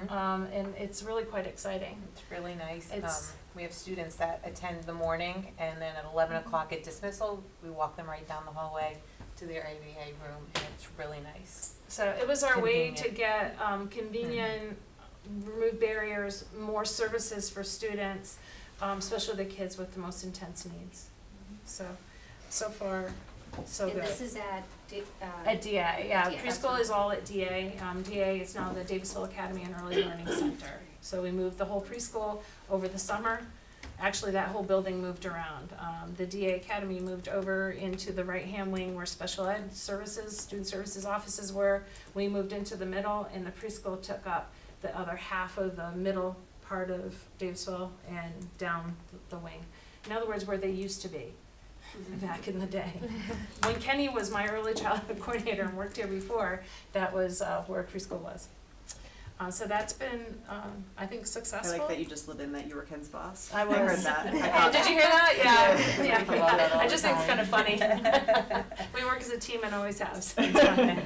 And it's really quite exciting. It's really nice. We have students that attend the morning, and then at 11 o'clock at dismissal, we walk them right down the hallway to their ABA room, and it's really nice. So it was our way to get convenient, remove barriers, more services for students, especially the kids with the most intense needs. So far, so good. And this is at DA, yeah. DA. Preschool is all at DA. DA is now the Davisville Academy and Early Learning Center. So we moved the whole preschool over the summer. Actually, that whole building moved around. The DA Academy moved over into the right-hand wing where special ed services, student services offices were. We moved into the middle, and the preschool took up the other half of the middle part of Davisville and down the wing. In other words, where they used to be back in the day. When Kenny was my early childhood coordinator and worked here before, that was where preschool was. So that's been, I think, I successful. like that you just live in that you were Ken's boss. I was. heard that. Oh, did you hear that? Yeah. Yeah, we love that all I just the think it's kind of funny. We work as a team and always have, so it's fun.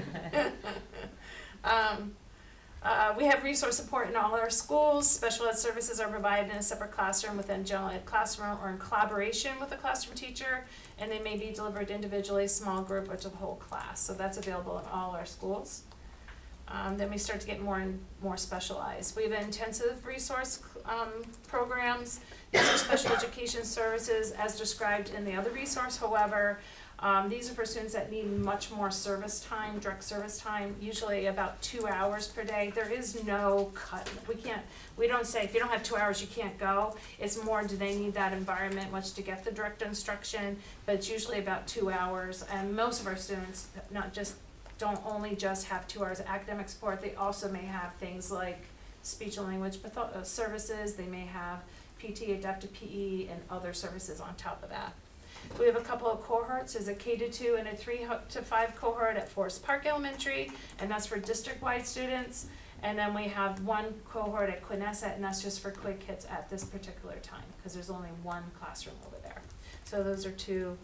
We have resource support in all our schools. Special ed services are provided in a separate classroom within general ed classroom or in collaboration with a classroom teacher, and they may be delivered individually, small group, or to the whole class. So that's available in all our schools. Then we start to get more and more specialized. We have intensive resource programs. These are special education services as described in the other resource. However, these are for students that need much more service time, direct service time, usually about 2 hours per day. There is no cut. We don't say if you don't have 2 hours, you can't go. It's more, do they need that environment much to get the direct instruction? But it's usually about 2 hours. And most of our students don't only just have 2 hours of academic support. They also may have things like speech and language services. They may have PT, adaptive PE, and other services on top of that. We have a couple of cohorts. There's a K-2 and a 3 to 5 cohort at Forest Park Elementary, and that's for district-wide students. And then we have one cohort at Quinessa, and that's just for Quid kids at this particular time, because there's only one classroom over there. So those are two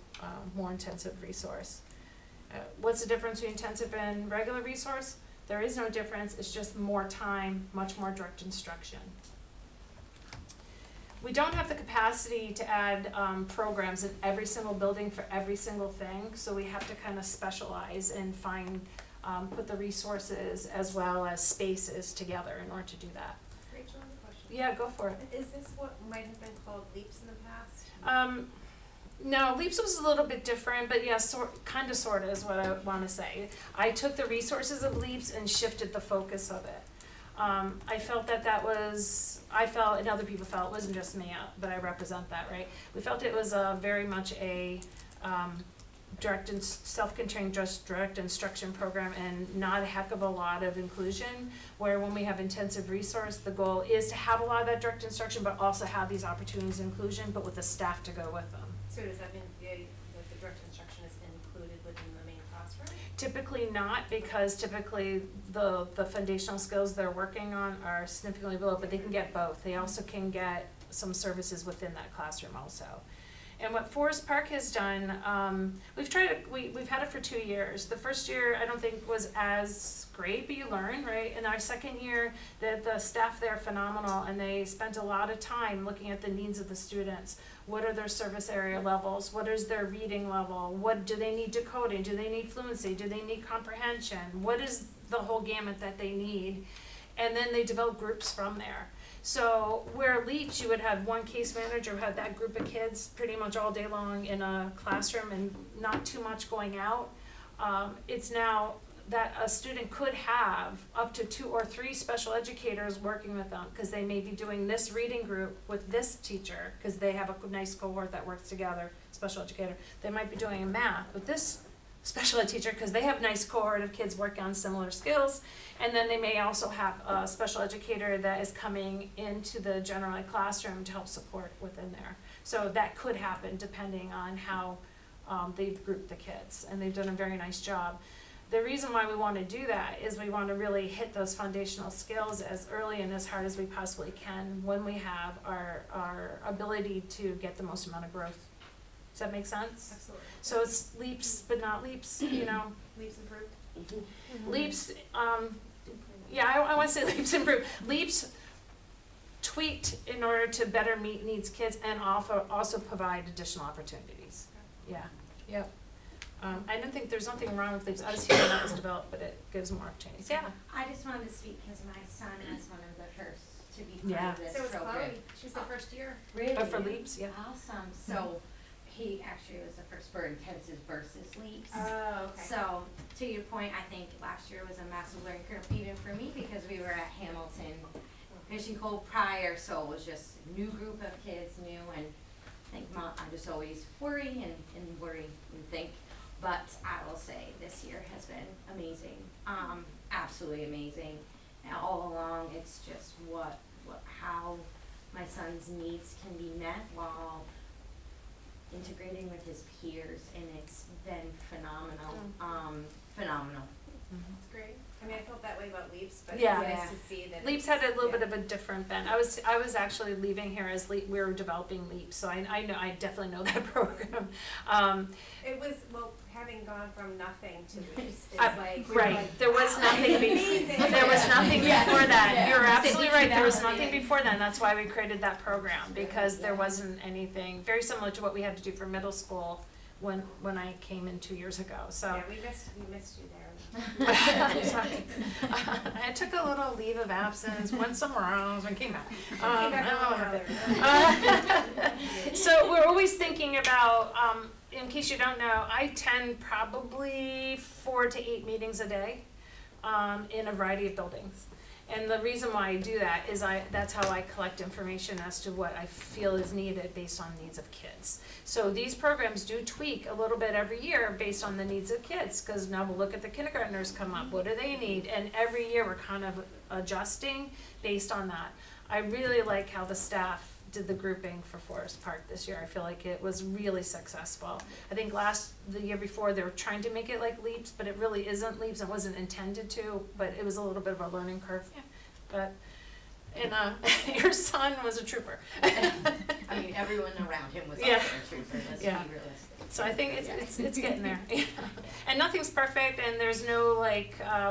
more intensive resource. What's the difference between intensive and regular resource? There is no difference. It's just more time, much more direct instruction. We don't have the capacity to add programs in every single building for every single thing, so we have to kind of specialize and put the resources as well as spaces together in order to do that. Rachel has a question. Yeah, go for it. Is this what might have been called LEAPS in the past? No, LEAPS was a little bit different, but yeah, kind of, sort of is what I want to say. I took the resources of LEAPS and shifted the focus of it. I felt and other people felt, it wasn't just me, but I represent that, right? We felt it was very much a direct and self-contained direct instruction program and not a heck of a lot of inclusion, where when we have intensive resource, the goal is to have a lot of that direct instruction, but also have these opportunities of inclusion, but with the staff to go with them. So does that mean that the direct instruction is included within the main classroom? Typically not, because typically the foundational skills they're working on are significantly below, but they can get both. They also can get some services within that classroom also. And what Forest Park has done, we've had it for 2 years. The first year I don't think was as great, but you learn, right? In our second year, the staff there are phenomenal, and they spent a lot of time looking at the needs of the students. What are their service area levels? What is their reading level? What do they need decoding? Do they need fluency? Do they need comprehension? What is the whole gamut that they need? And then they develop groups from there. So where LEAPS, you would have one case manager who had that group of kids pretty much all day long in a classroom and not too much going out. It's now that a student could have up to 2 or 3 special educators working with them, because they may be doing this reading group with this teacher, because they have a nice cohort that works together, special educator. They might be doing a math with this special ed teacher, because they have a nice cohort of kids working on similar skills. And then they may also have a special educator that is coming into the general ed classroom to help support within there. So that could happen depending on how they've grouped the kids, and they've done a very nice job. The reason why we want to do that is we want to really hit those foundational skills as early and as hard as we possibly can when we have our ability to get the most amount of growth. Does that make sense? Absolutely. So it's leaps, but not leaps, you know. LEAPS improved? Mm-hmm. Leaps, I want to say leaps improved. Leaps tweaked in order to better meet needs kids and also provide additional opportunities. Yeah, yep. I don't think there's nothing wrong with leaps. I was hearing that was developed, but it gives more opportunities. Yeah. I just wanted to speak because my son was one of the first to be part Yeah. of this So was program. Chloe. She was the first year. Really? But for leaps, yeah. Awesome. So he actually was the first for intensive versus leaps. Oh, okay. So to your point, I think last year was a massive learning curve even for me because we were at Hamilton Mission Cove prior, so it was just a new group of kids, new, and I think I just always worry and think. But I will say this year has been amazing, absolutely amazing. And all along, it's just how my son's needs can be met while integrating with his peers, and it's been phenomenal, phenomenal. That's great. I mean, I felt that way about LEAPS, but Yeah. it's nice to see that LEAPS had a little bit of a different bent. I was actually leaving here as we were developing LEAPS, so I definitely know that program. It was, well, having gone from nothing to LEAPS, it's like, we were Right, like, there was wow, nothing it's before, amazing. there was nothing before that, Yeah. you're Yeah. absolutely right, there was nothing Validating. before then, that's why we created that program, because there wasn't anything, very similar to what we had to do for middle school when I came in 2 years ago, so. Yeah, we missed you there. Sorry. I took a little leave of absence, went somewhere else, and came back. Came I back don't know what a little happened. So we're always thinking about, in case you don't know, I attend probably 4 to 8 meetings a day in a variety of buildings. And the reason why I do that is that's how I collect information as to what I feel is needed based on needs of kids. So these programs do tweak a little bit every year based on the needs of kids, because now we'll look at the kindergartners come up, what do they need? And every year we're kind of adjusting based on that. I really like how the staff did the grouping for Forest Park this year. I feel like it was really successful. I think the year before, they were trying to make it like LEAPS, but it really isn't LEAPS. It wasn't intended to, but it was a little bit of a learning curve. But, and your son was a trooper. I mean, everyone around him was also Yeah. a trooper, let's Yeah. be realistic. So I think it's getting there. And nothing's perfect, and there's no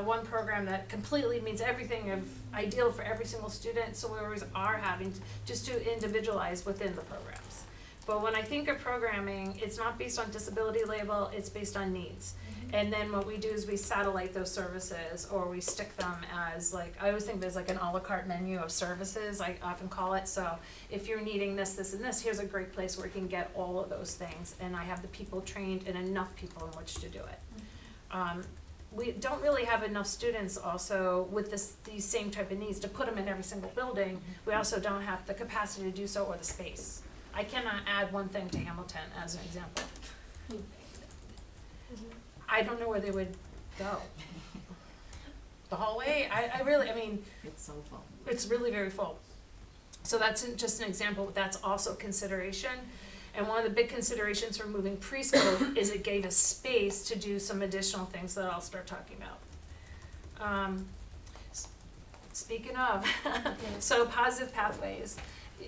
one program that completely means everything of ideal for every single student. So we always are having to individualize within the programs. But when I think of programming, it's not based on disability label, it's based on needs. And then what we do is we satellite those services, or we stick them as I always think there's an a la carte menu of services, I often call it. So if you're needing this, this, and this, here's a great place where you can get all of those things. And I have the people trained and enough people in which to do it. We don't really have enough students also with these same type of needs to put them in every single building. We also don't have the capacity to do so or the space. I cannot add one thing to Hamilton as an example. I don't know where they would go. The hallway, I mean, It's so full. it's really very full. So that's just an example, that's also consideration. And one of the big considerations for moving preschool is it gave us space to do some additional things that I'll start talking about. Speaking of, so positive pathways.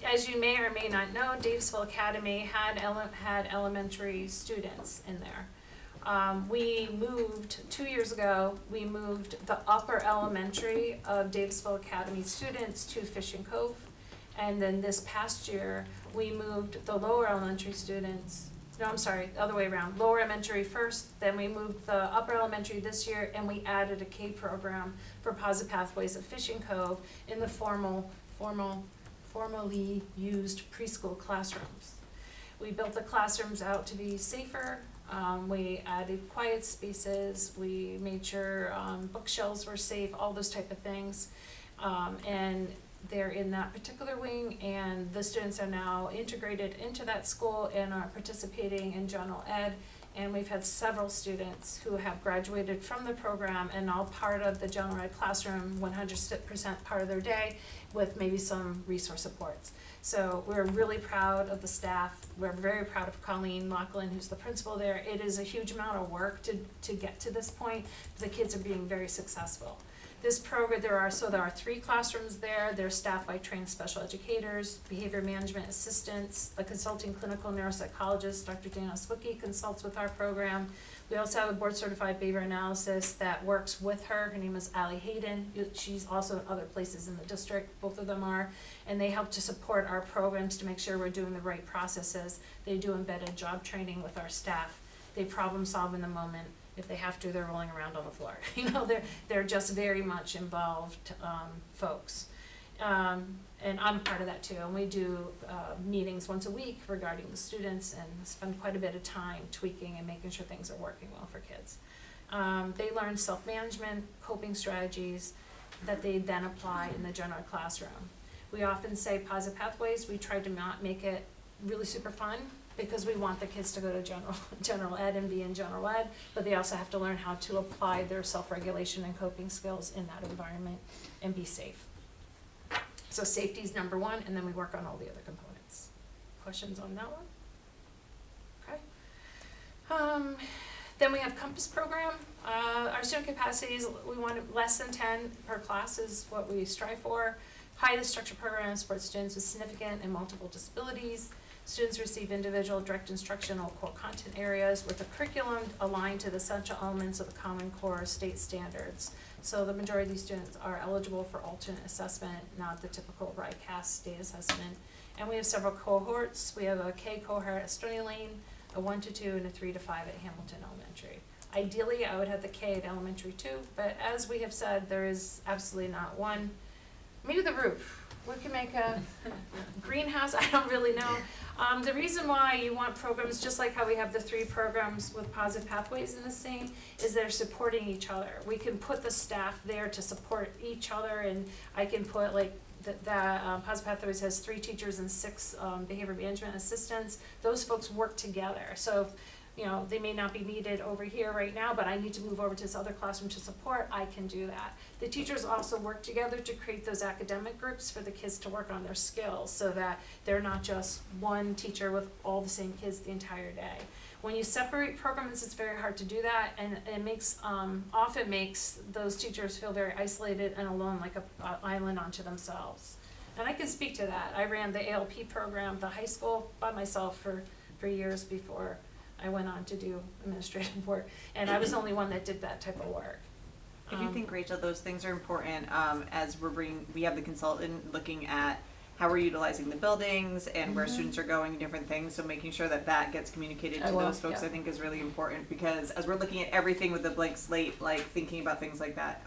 As you may or may not know, Davisville Academy had elementary students in there. We moved, 2 years ago, we moved the upper elementary of Davisville Academy students to Fishing Cove. And then this past year, we moved the lower elementary students, no, I'm sorry, the other way around, lower elementary first, then we moved the upper elementary this year, and we added a K program for positive pathways at Fishing Cove in the formally used preschool classrooms. We built the classrooms out to be safer. We added quiet spaces, we made sure bookshelves were safe, all those type of things. And they're in that particular wing, and the students are now integrated into that school and are participating in general ed. And we've had several students who have graduated from the program and all part of the general ed classroom, 100% part of their day, with maybe some resource supports. So we're really proud of the staff. We're very proud of Colleen Lachlan, who's the principal there. It is a huge amount of work to get to this point. The kids are being very successful. This program, there are 3 classrooms there. They're staffed by trained special educators, behavior management assistants, a consulting clinical neuropsychologist, Dr. Dana Swicki, consults with our program. We also have a board certified behavior analysis that works with her. Her name is Allie Hayden. She's also in other places in the district, both of them are. And they help to support our programs to make sure we're doing the right processes. They do embedded job training with our staff. They problem solve in the moment. If they have to, they're rolling around on the floor. They're just very much involved folks. And I'm part of that too. And we do meetings once a week regarding the students and spend quite a bit of time tweaking and making sure things are working well for kids. They learn self-management, coping strategies that they then apply in the general classroom. We often say positive pathways. We try to not make it really super fun, because we want the kids to go to general ed and be in general ed, but they also have to learn how to apply their self-regulation and coping skills in that environment and be safe. So safety is number 1, and then we work on all the other components. Questions on that one? Okay. Then we have Compass program. Our student capacities, we want less than 10 per class is what we strive for. Highly structured program supports students with significant and multiple disabilities. Students receive individual direct instructional core content areas with a curriculum aligned to the essential elements of the Common Core state standards. So the majority of these students are eligible for alternate assessment, not the typical RICAS state assessment. And we have several cohorts. We have a K cohort at Stony Lane, a 1 to 2, and a 3 to 5 at Hamilton Elementary. Ideally, I would have the K at elementary too, but as we have said, there is absolutely not one. Maybe the roof. We can make a greenhouse, I don't really know. The reason why you want programs, just like how we have the 3 programs with Positive Pathways in the same, is they're supporting each other. We can put the staff there to support each other, and I can put like Positive Pathways has 3 teachers and 6 behavior management assistants. Those folks work together. So if, you know, they may not be needed over here right now, but I need to move over to this other classroom to support, I can do that. The teachers also work together to create those academic groups for the kids to work on their skills so that they're not just one teacher with all the same kids the entire day. When you separate programs, it's very hard to do that, and it makes, often makes those teachers feel very isolated and alone, like an island unto themselves. And I can speak to that. I ran the ALP program, the high school, by myself for years before I went on to do administrative work, and I was the only one that did that type of work. I do think, Rachel, those things are important as we have the consultant looking at how we're utilizing the buildings and where students are going, different things, so making sure that that gets communicated to those folks, I think is really important, because as we're looking at everything with a blank slate, like thinking about things like that,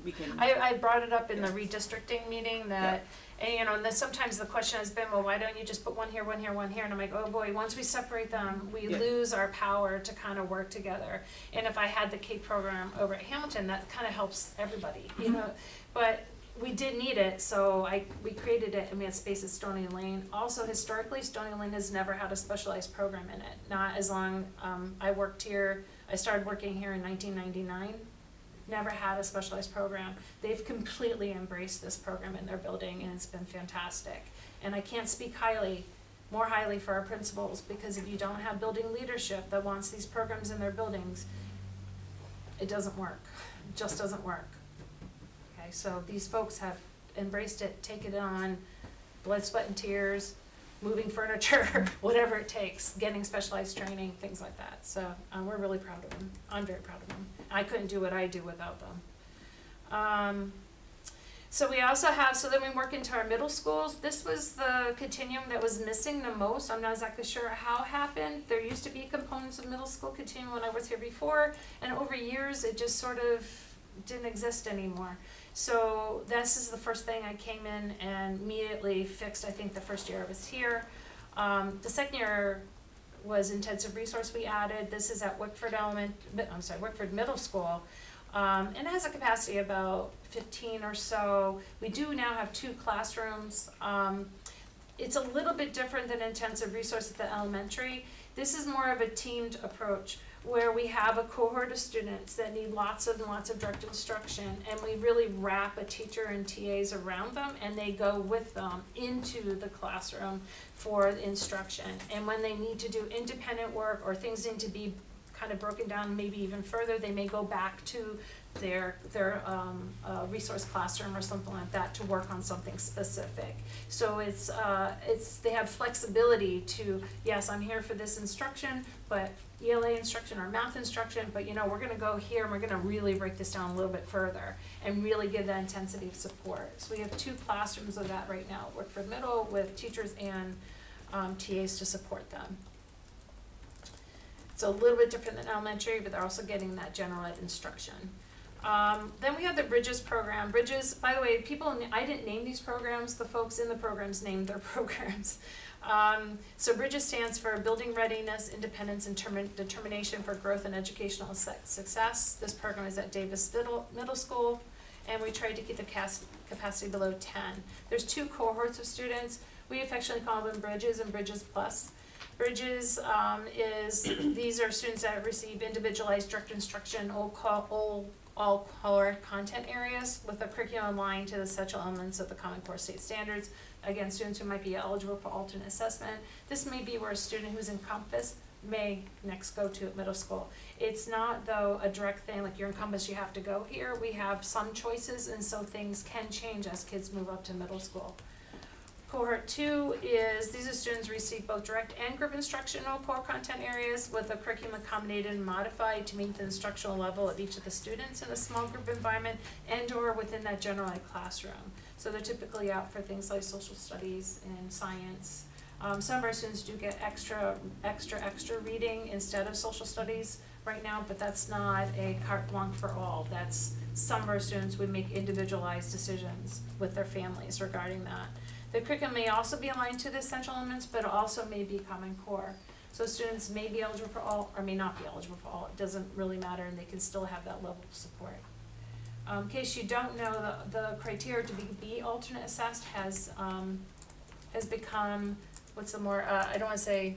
we can. I brought it up in the redistricting meeting that, and you know, and sometimes the question has been, well, why don't you just put one here, one here, one here? And I'm like, oh boy, once we separate them, we lose our power to kind of work together. And if I had the K program over at Hamilton, that kind of helps everybody, you know. But we did need it, so we created it, and we had space at Stony Lane. Also, historically, Stony Lane has never had a specialized program in it. Not as long, I worked here, I started working here in 1999. Never had a specialized program. They've completely embraced this program in their building, and it's been fantastic. And I can't speak more highly for our principals, because if you don't have building leadership that wants these programs in their buildings, it doesn't work. It just doesn't work. Okay, so these folks have embraced it, taken it on, blood, sweat, and tears, moving furniture, whatever it takes, getting specialized training, things like that. So we're really proud of them. I'm very proud of them. I couldn't do what I do without them. So we also have, so then we work into our middle schools. This was the continuum that was missing the most. I'm not exactly sure how it happened. There used to be components of middle school continuum when I was here before, and over years it just sort of didn't exist anymore. So this is the first thing I came in and immediately fixed, I think, the first year I was here. The second year was intensive resource we added. This is at Wickford Middle School. And it has a capacity of about 15 or so. We do now have 2 classrooms. It's a little bit different than intensive resource at the elementary. This is more of a teamed approach, where we have a cohort of students that need lots and lots of direct instruction, and we really wrap a teacher and TAs around them, and they go with them into the classroom for instruction. And when they need to do independent work, or things need to be kind of broken down maybe even further, they may go back to their resource classroom or something like that to work on something specific. So it's they have flexibility to, yes, I'm here for this instruction, but ELA instruction or math instruction, but you know, we're gonna go here and we're gonna really break this down a little bit further and really give that intensity of support. So we have 2 classrooms of that right now, Wickford Middle, with teachers and TAs to support them. It's a little bit different than elementary, but they're also getting that general ed instruction. Then we have the Bridges program. Bridges, by the way, I didn't name these programs, the folks in the programs named their programs. So Bridges stands for Building Readiness, Independence, and Determination for Growth and Educational Success. This program is at Davis Middle School, and we tried to keep the capacity below 10. There's 2 cohorts of students. We affectionately call them Bridges and Bridges Plus. Bridges these are students that receive individualized direct instruction, all core content areas with a curriculum aligned to the essential elements of the Common Core state standards. Again, students who might be eligible for alternate assessment. This may be where a student who's in Compass may next go to at middle school. It's not, though, a direct thing, like you're in Compass, you have to go here. We have some choices, and so things can change as kids move up to middle school. Cohort 2 is, these are students receive both direct and group instructional core content areas with the curriculum accommodated and modified to meet the instructional level of each of the students in a small group environment and or within that general ed classroom. So they're typically out for things like social studies and science. Some of our students do get extra reading instead of social studies right now, but that's not a carte blanche for all. That's, some of our students would make individualized decisions with their families regarding that. The curriculum may also be aligned to the essential elements, but also may be Common Core. So students may be eligible for all, or may not be eligible for all. It doesn't really matter, and they can still have that level of support. In case you don't know, the criteria to be alternate assessed has become, what's the more, I don't wanna say,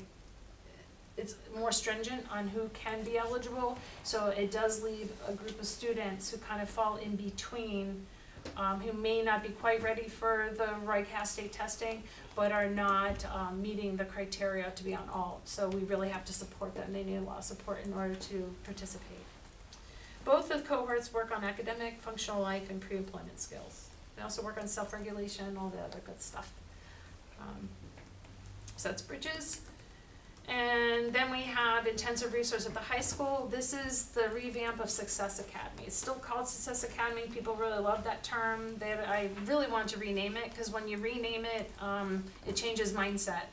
it's more stringent on who can be eligible. So it does leave a group of students who kind of fall in between, who may not be quite ready for the RICAS state testing, but are not meeting the criteria to be on alt. So we really have to support them. They need a lot of support in order to participate. Both of the cohorts work on academic, functional life, and pre-employment skills. They also work on self-regulation, all the other good stuff. So that's Bridges. And then we have intensive resource at the high school. This is the revamp of Success Academy. It's still called Success Academy. People really love that term. I really want to rename it, because when you rename it, it changes mindset.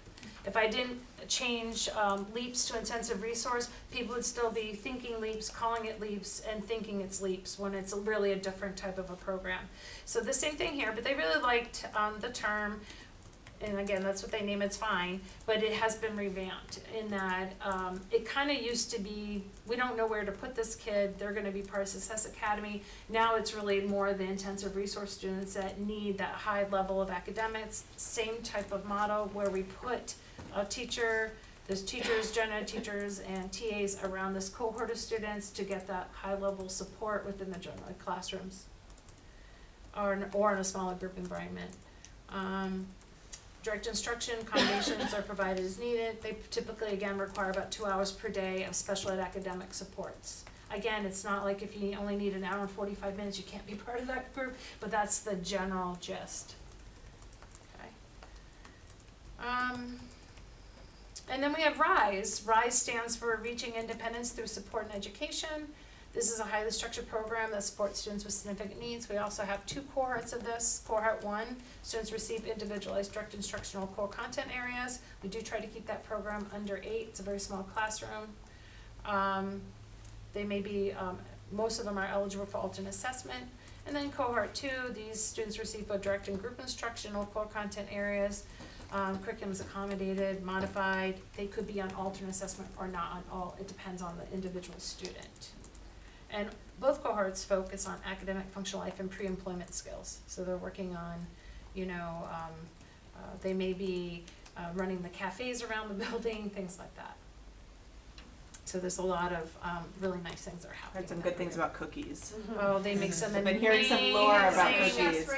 If I didn't change LEAPS to intensive resource, people would still be thinking LEAPS, calling it LEAPS, and thinking it's LEAPS when it's really a different type of a program. So the same thing here, but they really liked the term. And again, that's what they name, it's fine, but it has been revamped in that it kind of used to be, we don't know where to put this kid, they're gonna be part of Success Academy. Now it's really more the intensive resource students that need that high level of academics, same type of model where we put a teacher, there's teachers, gen ed teachers, and TAs around this cohort of students to get that high level support within the general ed classrooms or in a smaller group environment. Direct instruction accommodations are provided as needed. They typically, again, require about 2 hours per day of special ed academic supports. Again, it's not like if you only need an hour and 45 minutes, you can't be part of that group, but that's the general gist. Okay. And then we have RISE. RISE stands for Reaching Independence Through Support and Education. This is a highly structured program that supports students with significant needs. We also have 2 cohorts of this. Cohort 1, students receive individualized direct instructional core content areas. We do try to keep that program under 8. It's a very small classroom. They may be, most of them are eligible for alternate assessment. And then cohort 2, these students receive both direct and group instructional core content areas. Curriculum is accommodated, modified. They could be on alternate assessment or not on all. It depends on the individual student. And both cohorts focus on academic, functional life, and pre-employment skills. So they're working on, they may be running the cafes around the building, things like that. So there's a lot of really nice things that are happening. Heard some good things about cookies. Oh, they make some I've been hearing some lore about cookies.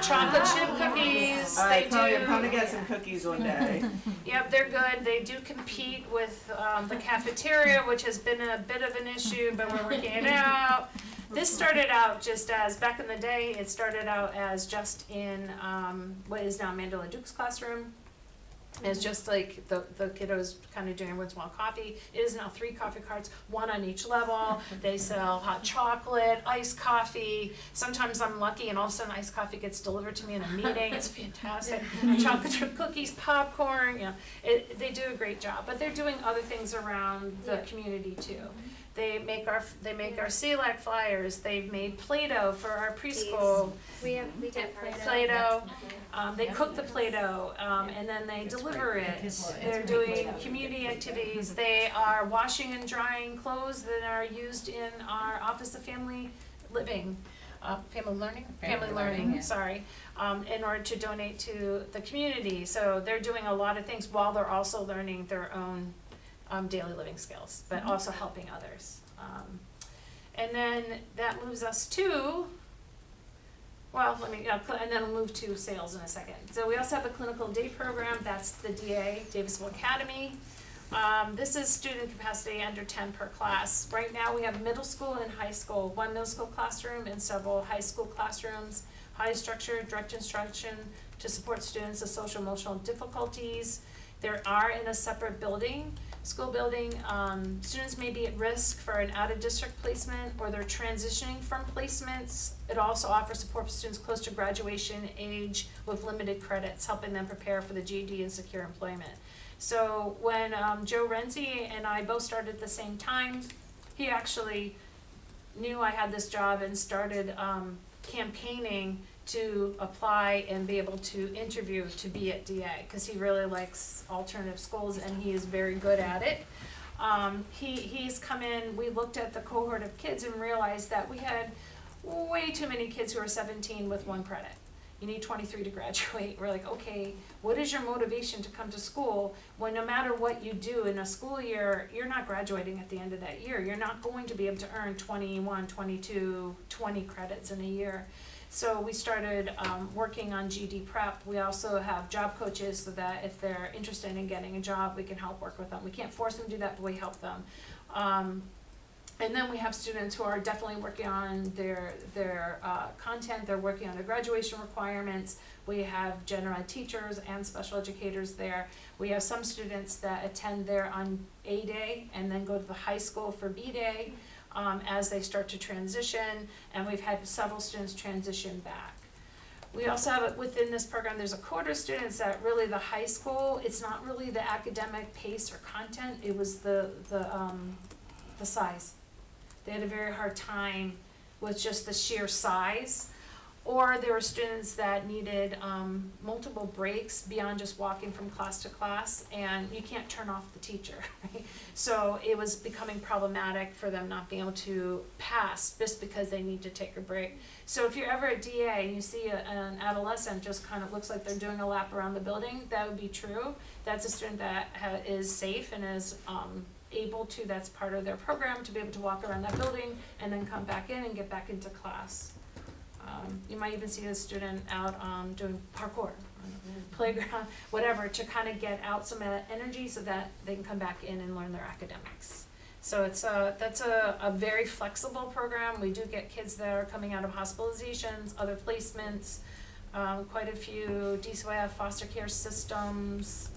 Chocolate chip cookies. Alright, Chloe, I'm coming to get some cookies one day. Yep, they're good. They do compete with the cafeteria, which has been a bit of an issue, but we're working it out. This started out just as, back in the day, it started out as just in what is now Mandela Duke's classroom. It's just like the kiddos kind of doing once in a while coffee. It is now 3 coffee carts, 1 on each level. They sell hot chocolate, iced coffee. Sometimes I'm lucky and all of a sudden iced coffee gets delivered to me in a meeting. It's fantastic. Chocolate chip cookies, popcorn, they do a great job. But they're doing other things around the community too. They make our SELAC flyers. They've made Play-Doh for our preschool. We get Play-Doh. They cook the Play-Doh, and then they deliver it. They're doing community activities. They are washing and drying clothes that are used in our Office of Family Living, Family Learning, sorry, in order to donate to the community. So they're doing a lot of things while they're also learning their own daily living skills, but also helping others. And then that moves us to, and then we'll move to sales in a second. So we also have a clinical day program. That's the DA, Davisville Academy. This is student capacity under 10 per class. Right now, we have middle school and high school, one middle school classroom and several high school classrooms. High structure, direct instruction to support students with social emotional difficulties. There are in a separate building, school building. Students may be at risk for an out-of-district placement or they're transitioning from placements. It also offers support for students close to graduation age with limited credits, helping them prepare for the GED and secure employment. So when Joe Renzi and I both started at the same time, he actually knew I had this job and started campaigning to apply and be able to interview to be at DA, because he really likes alternative schools and he is very good at it. He's come in, we looked at the cohort of kids and realized that we had way too many kids who are 17 with 1 credit. You need 23 to graduate. We're like, okay, what is your motivation to come to school when no matter what you do in a school year, you're not graduating at the end of that year. You're not going to be able to earn 21, 22, 20 credits in a year. So we started working on GED prep. We also have job coaches so that if they're interested in getting a job, we can help work with them. We can't force them to do that, but we help them. And then we have students who are definitely working on their content. They're working on their graduation requirements. We have general ed teachers and special educators there. We have some students that attend there on A day and then go to the high school for B day as they start to transition. And we've had several students transition back. We also have, within this program, there's a quarter of students that really the high school, it's not really the academic pace or content, it was the size. They had a very hard time with just the sheer size. Or there were students that needed multiple breaks beyond just walking from class to class, and you can't turn off the teacher, right? So it was becoming problematic for them not being able to pass just because they need to take a break. So if you're ever at DA and you see an adolescent just kind of looks like they're doing a lap around the building, that would be true. That's a student that is safe and is able to, that's part of their program, to be able to walk around that building and then come back in and get back into class. You might even see a student out doing parkour, playground, whatever, to kind of get out some of that energy so that they can come back in and learn their academics. So that's a very flexible program. We do get kids that are coming out of hospitalizations, other placements, quite a few DCYF foster care systems,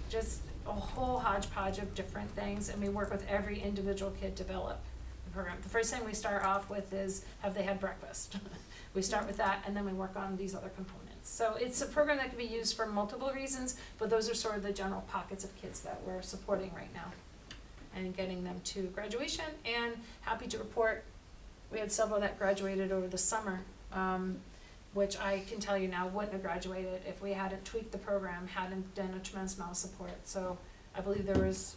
just a whole hodgepodge of different things, and we work with every individual kid to develop the program. The first thing we start off with is, have they had breakfast? We start with that, and then we work on these other components. So it's a program that can be used for multiple reasons, but those are sort of the general pockets of kids that we're supporting right now and getting them to graduation. And happy to report, we had several that graduated over the summer, which I can tell you now wouldn't have graduated if we hadn't tweaked the program, hadn't done a tremendous amount of support. So I believe there was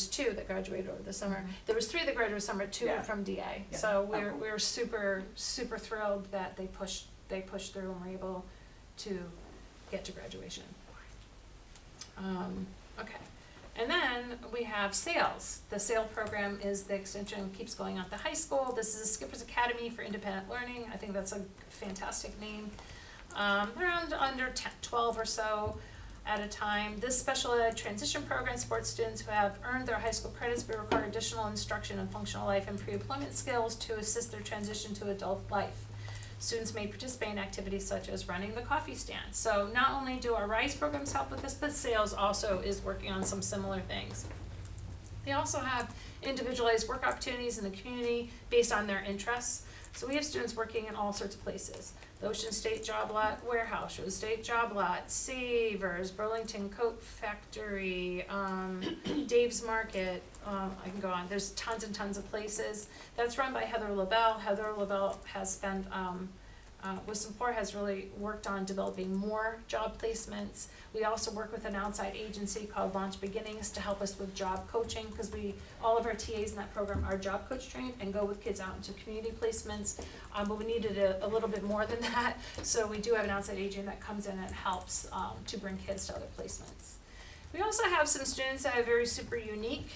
2 that graduated over the summer. Mm-hmm. There was 3 that graduated summer, 2 were from DA. Yeah. So we're super thrilled that they pushed through and were able to get to graduation. Okay. And then we have SAILS. The SAIL program is the extension, keeps going on at the high school. This is a Skipper's Academy for Independent Learning. I think that's a fantastic name. Around under 12 or so at a time. This special ed transition program supports students who have earned their high school credits but require additional instruction in functional life and pre-employment skills to assist their transition to adult life. Students may participate in activities such as running the coffee stand. So not only do our RISE programs help with this, but SAILS also is working on some similar things. They also have individualized work opportunities in the community based on their interests. So we have students working in all sorts of places. The Ocean State Job Lot Warehouse, Ocean State Job Lot, Savers, Burlington Coat Factory, Dave's Market, I can go on. There's tons and tons of places. That's run by Heather LaBelle. Heather LaBelle has spent, with support, has really worked on developing more job placements. We also work with an outside agency called Launch Beginnings to help us with job coaching, because all of our TAs in that program are job coach trained and go with kids out into community placements. But we needed a little bit more than that, so we do have an outside agent that comes in and helps to bring kids to other placements. We also have some students that have very super unique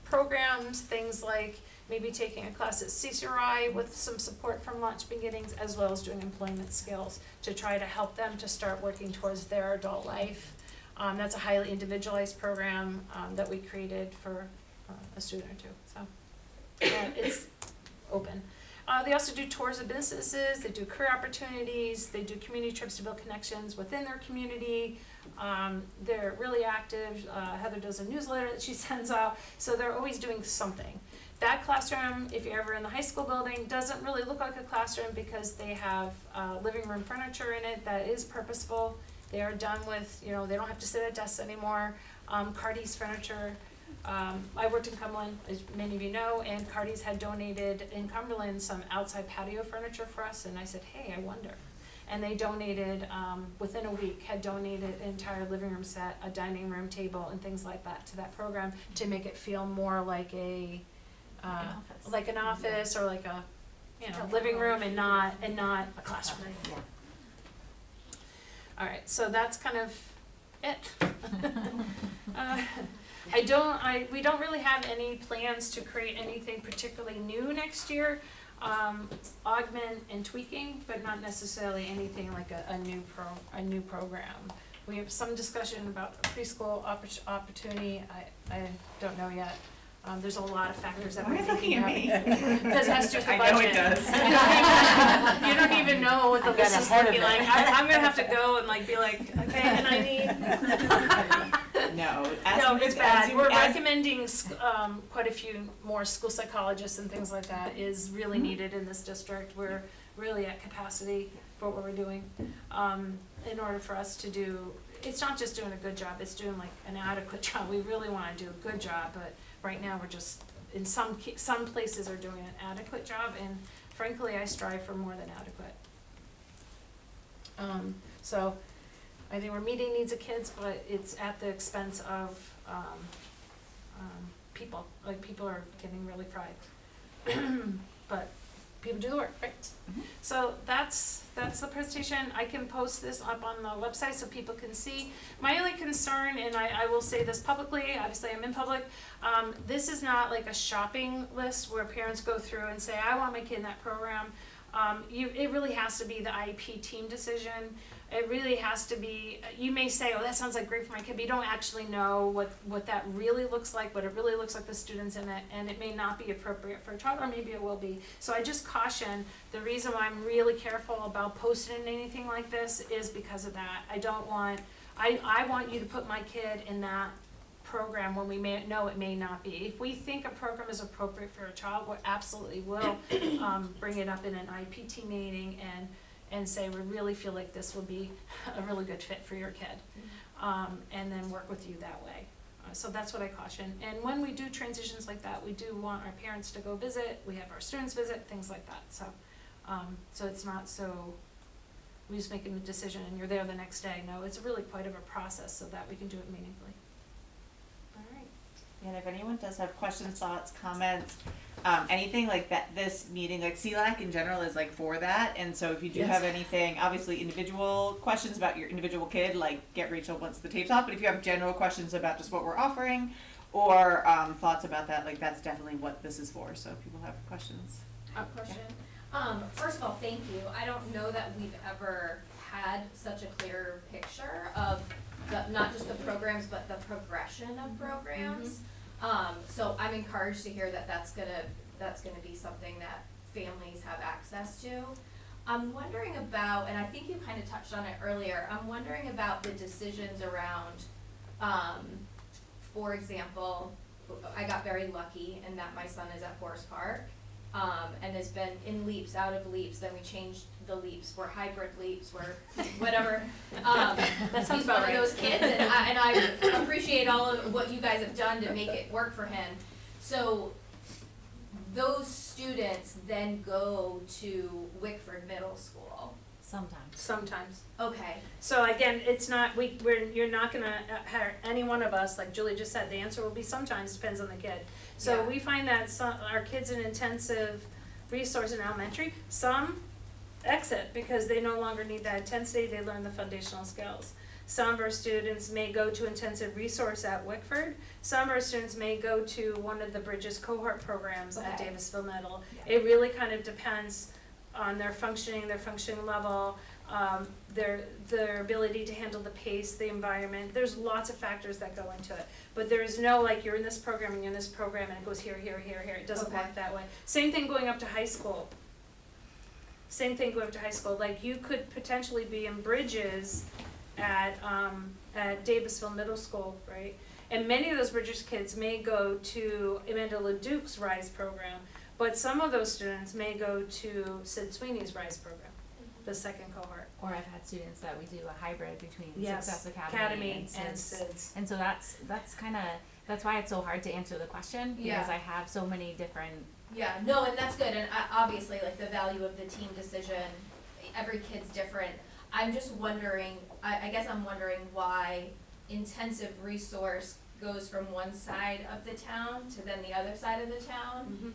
programs, things like maybe taking a class at CCRI with some support from Launch Beginnings, as well as doing employment skills to try to help them to start working towards their adult life. That's a highly individualized program that we created for a student or two, so it's open. They also do tours of businesses, they do career opportunities, they do community trips to build connections within their community. They're really active. Heather does a newsletter that she sends out, so they're always doing something. That classroom, if you're ever in the high school building, doesn't really look like a classroom because they have living room furniture in it that is purposeful. They are done with, they don't have to sit at desks anymore. Cardi's furniture. I worked in Cumberland, as many of you know, and Cardi's had donated in Cumberland some outside patio furniture for us, and I said, hey, I wonder. And they donated, within a week, had donated an entire living room set, a dining room table, and things like that to that program to make it feel more like an office or like a, living room and not a classroom. Yeah. All right, so that's kind of it. We don't really have any plans to create anything particularly new next year. Augment and tweaking, but not necessarily anything like a new program. We have some discussion about a preschool opportunity. I don't know yet. There's a lot of factors that we're thinking of. Because it has to do with the budget. I know it does. You don't even know what the list is looking like. I'm gonna have to go and be like, okay, and I need. No, it's bad. We're recommending quite a few more school psychologists and things like that is really needed in this district. We're really at capacity for what we're doing. In order for us to do, it's not just doing a good job, it's doing an adequate job. We really wanna do a good job, but right now we're just, in some places are doing an adequate job, and frankly, I strive for more than adequate. So I think we're meeting needs of kids, but it's at the expense of people. People are getting really fried. But people do the work, right? Mm-hmm. So that's the presentation. I can post this up on the website so people can see. My only concern, and I will say this publicly, obviously I'm in public, this is not like a shopping list where parents go through and say, I want my kid in that program. It really has to be the IEP team decision. It really has to be, you may say, oh, that sounds like great for my kid, but you don't actually know what that really looks like, what it really looks like the students in it, and it may not be appropriate for a child, or maybe it will be. So I just caution, the reason why I'm really careful about posting anything like this is because of that. I want you to put my kid in that program when we may know it may not be. If we think a program is appropriate for a child, we absolutely will bring it up in an IEP team meeting and say we really feel like this will be a really good fit for your kid, and then work with you that way. So that's what I caution. And when we do transitions like that, we do want our parents to go visit, we have our students visit, things like that. So so it's not so we just make a decision and you're there the next day. No, it's really quite of a process so that we can do it meaningfully. All right. And if anyone does have questions, thoughts, comments, anything like that, this meeting, SELAC in general is for that. And so if you do have anything, obviously individual questions about your individual kid, get Rachel once the tape's off. But if you have general questions about just what we're offering or thoughts about that, that's definitely what this is for. So if people have questions. Question. First of all, thank you. I don't know that we've ever had such a clear picture of not just the programs, but the progression of programs. So I'm encouraged to hear that that's gonna be something that families have access to. I'm wondering about, and I think you kind of touched on it earlier, I'm wondering about the decisions around, for example, I got very lucky in that my son is at Forest Park, and has been in leaps, out of leaps, then we changed the leaps, we're hybrid leaps, we're whatever. He's one of those kids, and I appreciate all of what you guys have done to make it work for him. So those students then go to Wickford Middle School. Sometimes. Okay. So again, it's not, you're not gonna hire any one of us, like Julie just said, the answer will be sometimes, depends on the kid. So we find that our kids in intensive resource in elementary, some exit because they no longer need that intensity, they learn the foundational skills. Some of our students may go to intensive resource at Wickford. Some of our students may go to one of the Bridges cohort programs at Davisville Middle. It really kind of depends on their functioning level. their ability to handle the pace, the environment, there's lots of factors that go into it. But there is no, like, you're in this program and you're in this program and it goes here, here, here, here, it doesn't work that way. Same thing going up to high school. Like, you could potentially be in Bridges at Davisville Middle School, right? And many of those Bridges kids may go to Amanda LeDuc's RISE program, but some of those students may go to Sid Sweeney's RISE program, the second cohort. Or I've had students that we do a hybrid between Yes, Success Academy and SIDS. And so that's kind of, that's why it's so hard to answer the question, because Yeah. I have so many different. Yeah, no, and that's good, and obviously, like, the value of the team decision, every kid's different. I'm just wondering, I guess I'm wondering why intensive resource goes from one side of the town to then the other side of the town,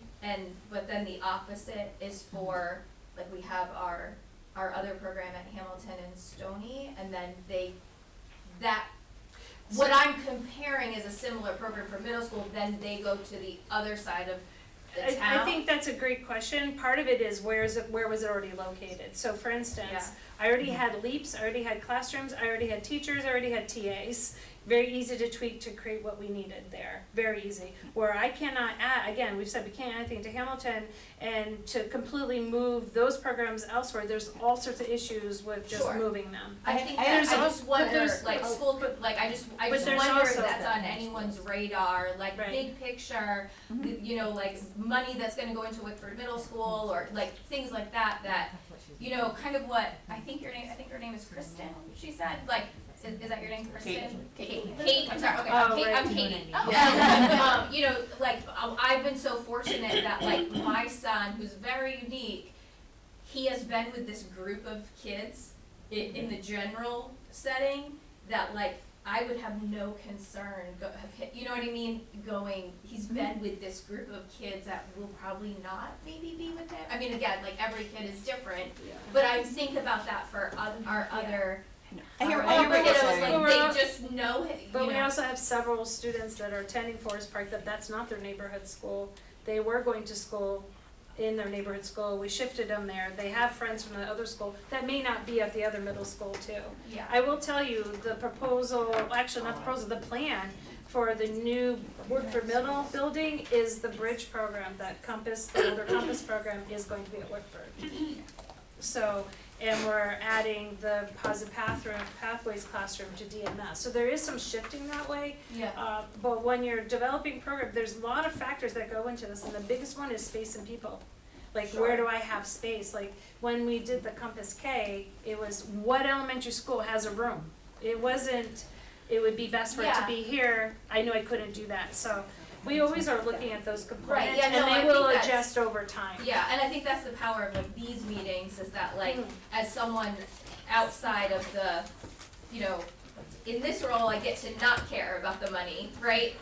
but then the opposite is for, like, we have our other program at Hamilton and Stony, and then what I'm comparing is a similar program for middle school, then they go to the other side of the town. I think that's a great question. Part of it is where was it already located? So for instance, I already had LEAPs, I already had classrooms, I already had teachers, I already had TAs. Very easy to tweak to create what we needed there, very easy. Where I cannot add, again, we've said we can't add anything to Hamilton, and to completely move those programs elsewhere, there's all sorts of issues with just moving them. I think And that, there's I also- just wonder, there's- like, school, like, I just but wonder there's if also- that's on anyone's radar, like, Right. big picture, you know, like, money that's gonna go into Wickford Middle School, or, like, things like that, you know, kind of what, I think your name is Kristen, she said, like, is that your name, Kristen? Kate, I'm sorry, okay, I'm Katie. You know, like, I've been so fortunate that, like, my son, who's very unique, he has been with this group of kids in the general setting that, like, I would have no concern, you know what I mean, he's been with this group of kids that will probably not maybe be with him. I mean, again, like, every kid is different, but I think about that for our other I hear our what other you're kiddos, saying. like, they just know, But you we know. also have several students that are attending Forest Park that's not their neighborhood school. They were going to school in their neighborhood school, we shifted them there, they have friends from the other school, that may not be at the other middle school too. Yeah. I will tell you, the proposal, actually not the proposal, the plan for the new Woodford Middle building is the bridge program, the older Compass program is going to be at Woodford. So, and we're adding the Positive Pathways classroom to DMS. So there is some shifting that way. Yeah. But when you're developing program, there's a lot of factors that go into this, and the biggest one is space and people. Like, where do I have space? Like, when we did the Compass K, it was what elementary school has a room? It wasn't, it would be best for it to be here. I knew I couldn't do that, so we always are looking at those components, yeah, no, I and they will think that's- adjust over time. Yeah, and I think that's the power of, like, these meetings, is that, like, as someone outside of the, you know, in this role, I get to not care about the money, right?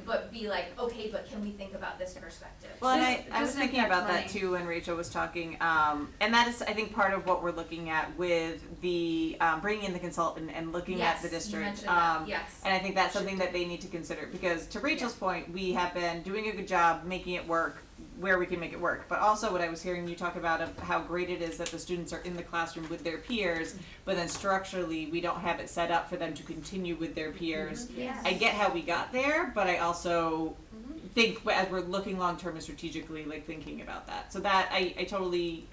But be like, okay, but can we think about this perspective? Well, and I was thinking about that too when Rachel was talking, and that is, I think, part of what we're looking at with the bringing in the consultant and looking at the district. You mentioned that, yes. And I think that's something that they need to consider, because to Rachel's point, we have been doing a good job making it work where we can make it work. But also what I was hearing you talk about of how great it is that the students are in the classroom with their peers, but then structurally we don't have it set up for them to continue with their peers. Yes. I get how we got there, but I also think as we're looking long-term and strategically, like, thinking about that. So that, I totally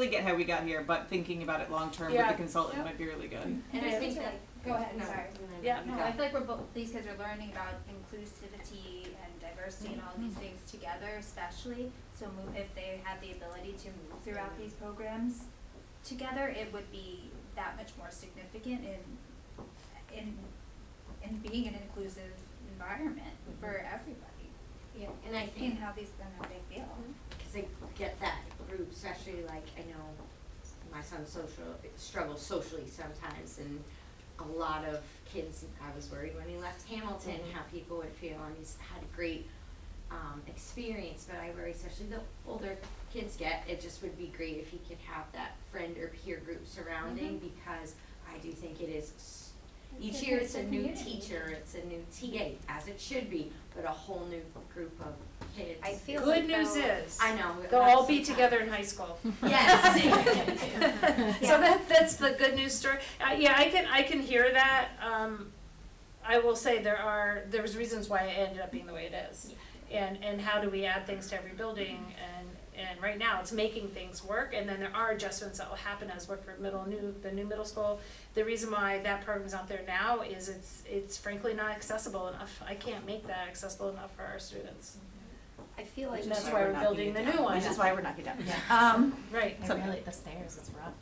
get how we got here, but thinking about it long-term with the consultant might be really good. And I think that, go ahead, No. sorry. Yeah. No, I feel like these kids are learning about inclusivity and diversity and all these things together, especially. So if they have the ability to move throughout these programs together, it would be that much more significant in being an inclusive environment for everybody. Yeah, and I And think how they feel. because they get that group, especially like I know my son struggles socially sometimes, and a lot of kids. I was worried when he left Hamilton how people would feel, and he's had a great experience. But I worry, especially the older kids get. It just would be great if he could have that friend or peer group surrounding, because I do think it is Each year it's a new teacher, it's a new TA, as it should be, but a whole new group of kids. I feel Good like news though- is, I know. they'll that's all be sometimes- together in high school. Yes. So that's the good news story. Yeah, I can hear that. I will say there's reasons why it ended up being the way it is. And how do we add things to every building, and right now it's making things work, and then there are adjustments that will happen as work for the new middle school. The reason why that program's out there now is it's frankly not accessible enough. I can't make that accessible enough for our students. I feel like That's why we're building the new one. Which is why we're knocking down. Yeah. Right. And really, the stairs, it's rough.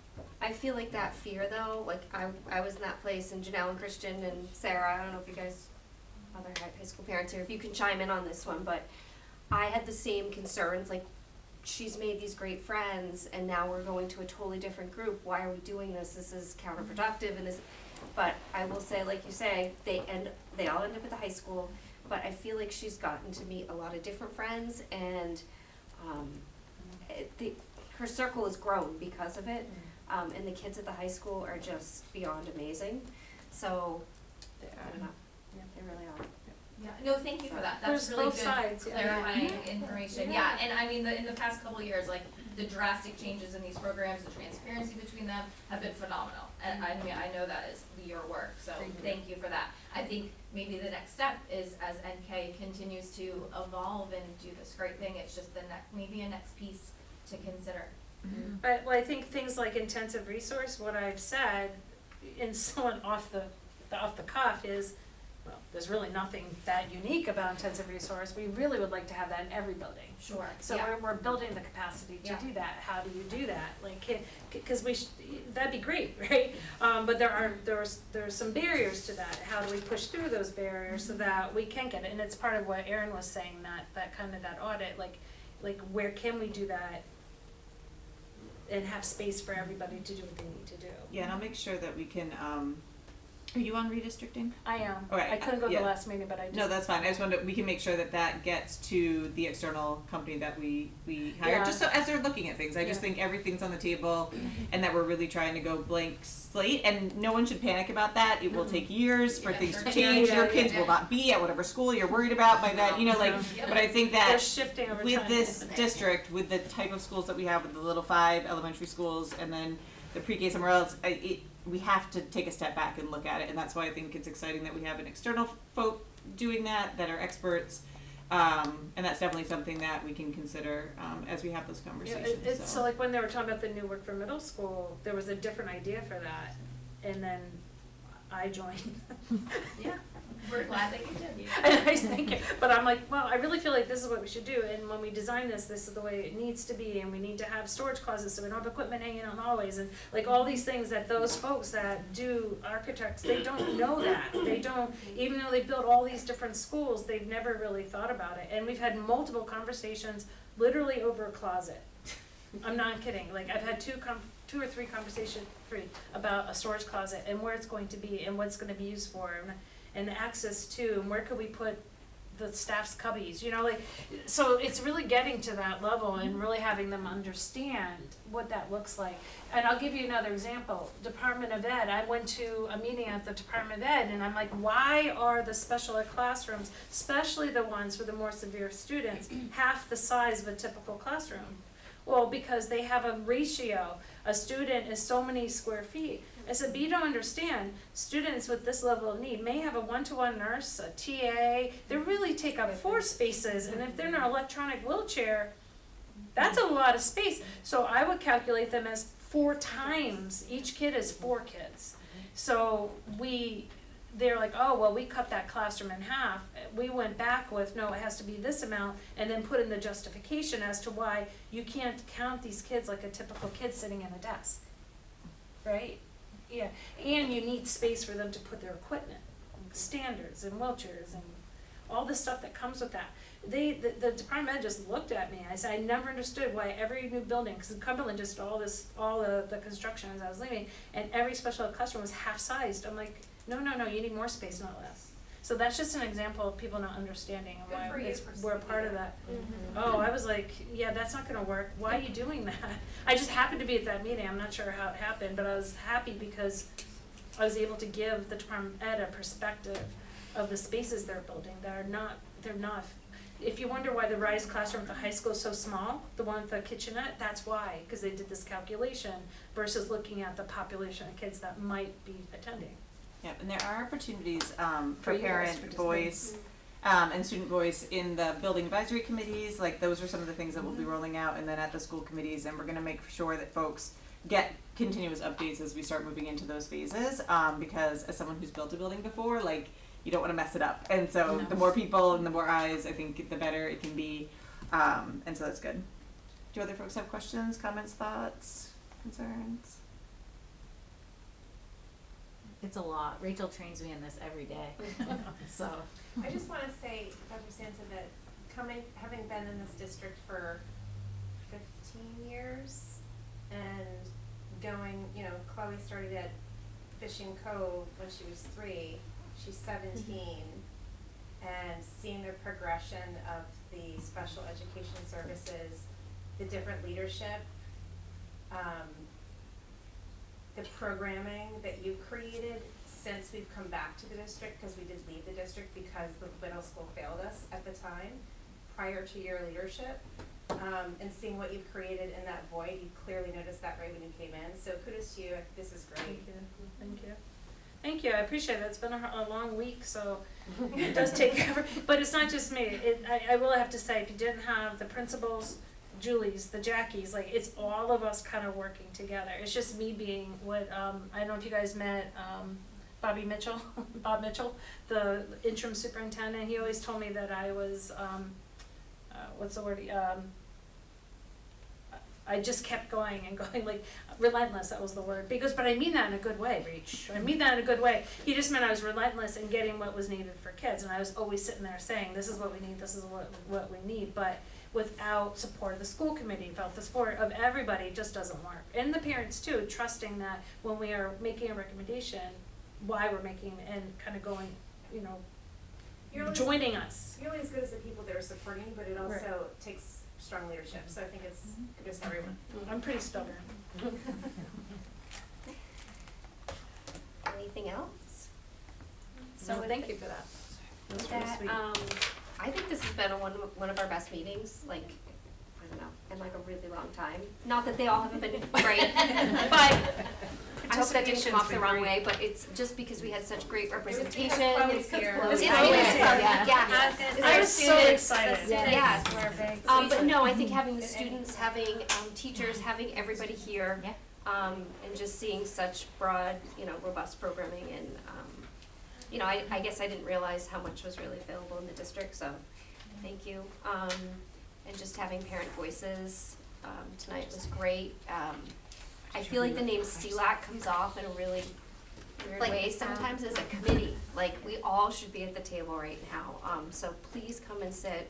I feel like that fear though, like I was in that place, and Janelle and Christian and Sarah, I don't know if you guys, other high school parents here, if you can chime in on this one, but I had the same concerns, like she's made these great friends and now we're going to a totally different group, why are we doing this, this is counterproductive and this, but I will say, like you say, they all end up at the high school, but I feel like she's gotten to meet a lot of different friends, and her circle has grown because of it. And the kids at the high school are just beyond amazing. So, I don't know, they really are. Yeah, no, thank you for that. There's That's really both good sides, yeah. clarifying information. Yeah, and I mean, in the past couple of years, like, the drastic changes in these programs, the transparency between them have been phenomenal. And I mean, I know that is your work, so thank you for that. I think maybe the next step is, as NK continues to evolve and do this great thing, it's just maybe a next piece to consider. Well, I think things like intensive resource, what I've said, in someone off the cuff is, well, there's really nothing that unique about intensive resource. We really would like to have that in every building. Sure. So we're building the capacity to do that. How do you do that? Like, because that'd be great, right? But there's some barriers to that. How do we push through those barriers so that we can get it? And it's part of what Erin was saying, that kind of that audit, like where can we do that and have space for everybody to do what they need to do. Yeah, and I'll make sure that we can, are you on redistricting? I am. Okay, I couldn't go to yeah. the last meeting, but I did. No, that's fine. I just wanted, we can make sure that gets to the external company that we hired, Yeah. just so as they're looking at things. I just Yeah. think everything's on the table, and that we're really trying to go blank slate, and no one should panic about that. It will take years for things to change. Yeah, Your yeah, kids yeah. will not be at whatever school you're worried about by that, but I think They're that shifting over with time. this district, with the type of schools that we have, with the little 5 elementary schools, and then the pre-K somewhere else, we have to take a step back and look at it, and that's why I think it's exciting that we have an external folk doing that are experts, and that's definitely something that we can consider as we have those Yeah, conversations. so like when they were talking about the new work for middle school, there was a different idea for that, and then I joined. Yeah, we're glad that you did. And I think it, but I'm like, well, I really feel like this is what we should do, and when we design this is the way it needs to be, and we need to have storage closets so we don't have equipment hanging out in hallways, and like all these things that those folks that do architects, they don't know that. They don't, even though they built all these different schools, they've never really thought about it, and we've had multiple conversations literally over a closet. I'm not kidding, like I've had two or three conversations about a storage closet and where it's going to be and what it's gonna be used for, and access to, and where could we put the staff's cubbies, so it's really getting to that level and really having them understand what that looks like. And I'll give you another example, Department of Ed, I went to a meeting at the Department of Ed, and I'm like, why are the special ed classrooms, especially the ones for the more severe students, half the size of a typical classroom? Well, because they have a ratio, a student is so many square feet. I said, but you don't understand, students with this level of need may have a one-to-one nurse, a TA, they really take up 4 spaces, and if they're in an electronic wheelchair, that's a lot of space. So I would calculate them as 4 times, each kid is 4 kids. So they're like, oh, well, we cut that classroom in half. We went back with, no, it has to be this amount, and then put in the justification as to why you can't count these kids like a typical kid sitting in a desk, right? Yeah, and you need space for them to put their equipment, standards and wheelchairs and all the stuff that comes with that. The Department of Ed just looked at me. I said, I never understood why every new building, because Cumberland just did all the construction as I was leaving, and every special ed classroom was half-sized. I'm like, no, you need more space, not less. So that's just an example of people not understanding and why we're a part of that. Mm-hmm. Oh, I was like, yeah, that's not gonna work. Why are you doing that? I just happened to be at that meeting. I'm not sure how it happened, but I was happy because I was able to give the Department of Ed a perspective of the spaces they're building that are not, they're not. If you wonder why the Rise classroom at the high school is so small, the one with the kitchenette, that's why, because they did this calculation versus looking at the population of kids that might be attending. Yep, and there are opportunities For for you parent guys to voice and student voice in the building advisory committees. Like those are some of the things that we'll be rolling out, and then at the school committees, and we're going to make sure that folks get continuous updates as we start moving into those phases. Because as someone who's built a building before, like you don't want to mess it up, and so No. the more people and the more eyes, I think the better it can be. And so that's good. Do other folks have questions, comments, thoughts, concerns? It's a lot. Rachel trains me in this every day. So. I just want to say, Dr. Santa, that having been in this district for 15 years and going, Chloe started at Fishing Cove when she was 3, she's 17, and seeing the progression of the special education services, the different leadership, the programming that you've created since we've come back to the district, because we did leave the district because the middle school failed us at the time, prior to your leadership, and seeing what you've created in that void. You clearly noticed that right when you came in, so kudos to you. I think this is great. Thank you. Thank you, I appreciate it. It's been a long week, so it does take forever. But it's not just me. I will have to say, if you didn't have the principals, Julie's, the Jackies, like it's all of us kind of working together. It's just me being what, I don't know if you guys met Bob Mitchell, the interim superintendent. He always told me that I was, what's the word, I just kept going and going, like relentless, that was the word. But I mean that in a good way, Reach. I mean that in a good way. He just meant I was relentless in getting what was needed for kids, and I was always sitting there saying, this is what we need, this is what we need. But without support of the school committee, without the support of everybody, it just doesn't work. And the parents too, trusting that when we are making a recommendation, why we're making, and kind of going, joining us. You're only as good as the people that are supporting, but it also takes strong leadership, so I think it's kudos to everyone. I'm pretty stubborn. Anything else? So thank you for that. That's really That, sweet. I think this has been one of our best meetings, like, I don't know, in like a really long time. Not that they all haven't been great, but I hope that didn't come off the wrong way, but it's just because we had such great representation. Chloe's here. It's It's always always here, here. yeah. I was so Students, excited. yes. We're big. But no, I think having the students, having teachers, having everybody here, and just seeing such broad, robust programming, and I guess I didn't realize how much was really available in the district, so thank you. And just having parent voices tonight was great. I feel like the name SELAC comes off in a really weird way sometimes as a committee. Like, we all should be at the table right now. So please come and sit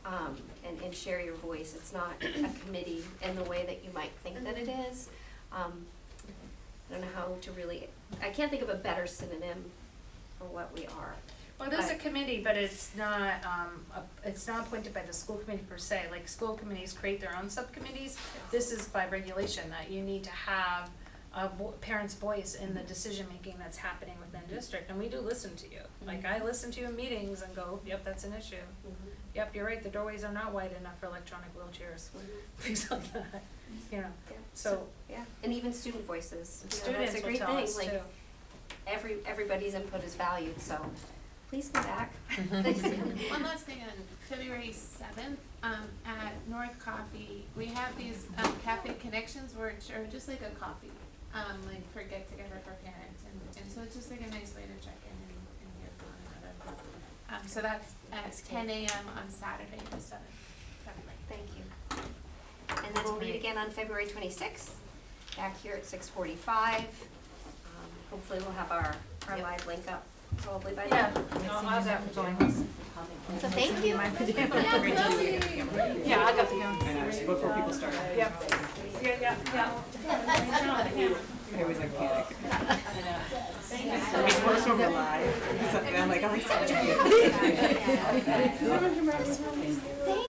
and share your voice. It's not a committee in the way that you might think that it is. I don't know how to really, I can't think of a better synonym for what we are. Well, it is a committee, but it's not appointed by the school committee per se. Like, school committees create their own subcommittees. This is by regulation that you need to have a parent's voice in the decision-making that's happening within district, and we do listen to you. Like, I listen to you in meetings and go, yep, that's an issue. Yep, you're right, the doorways are not wide enough for electronic wheelchairs, things like that, so. Yeah, and even student voices. Students that's a will great tell thing. us Like, too. everybody's input is valued, so please come back. One last thing, on February 7th, at North Coffee, we have these cafe connections, which are just like a coffee, like for get together for parents, and so it's just like a nice way to check in and hear from one another. So that's at 10 a.m. on Saturday the 7th. Thank you. And then we'll meet again on February 26th, back here at 6:45. Hopefully we'll have our live link up probably by then. I'll have going. So thank you. Yeah, I got the I know, just before people start. Yep. Yeah. I always like panic. It's worse when we're live. And I'm like, oh my God.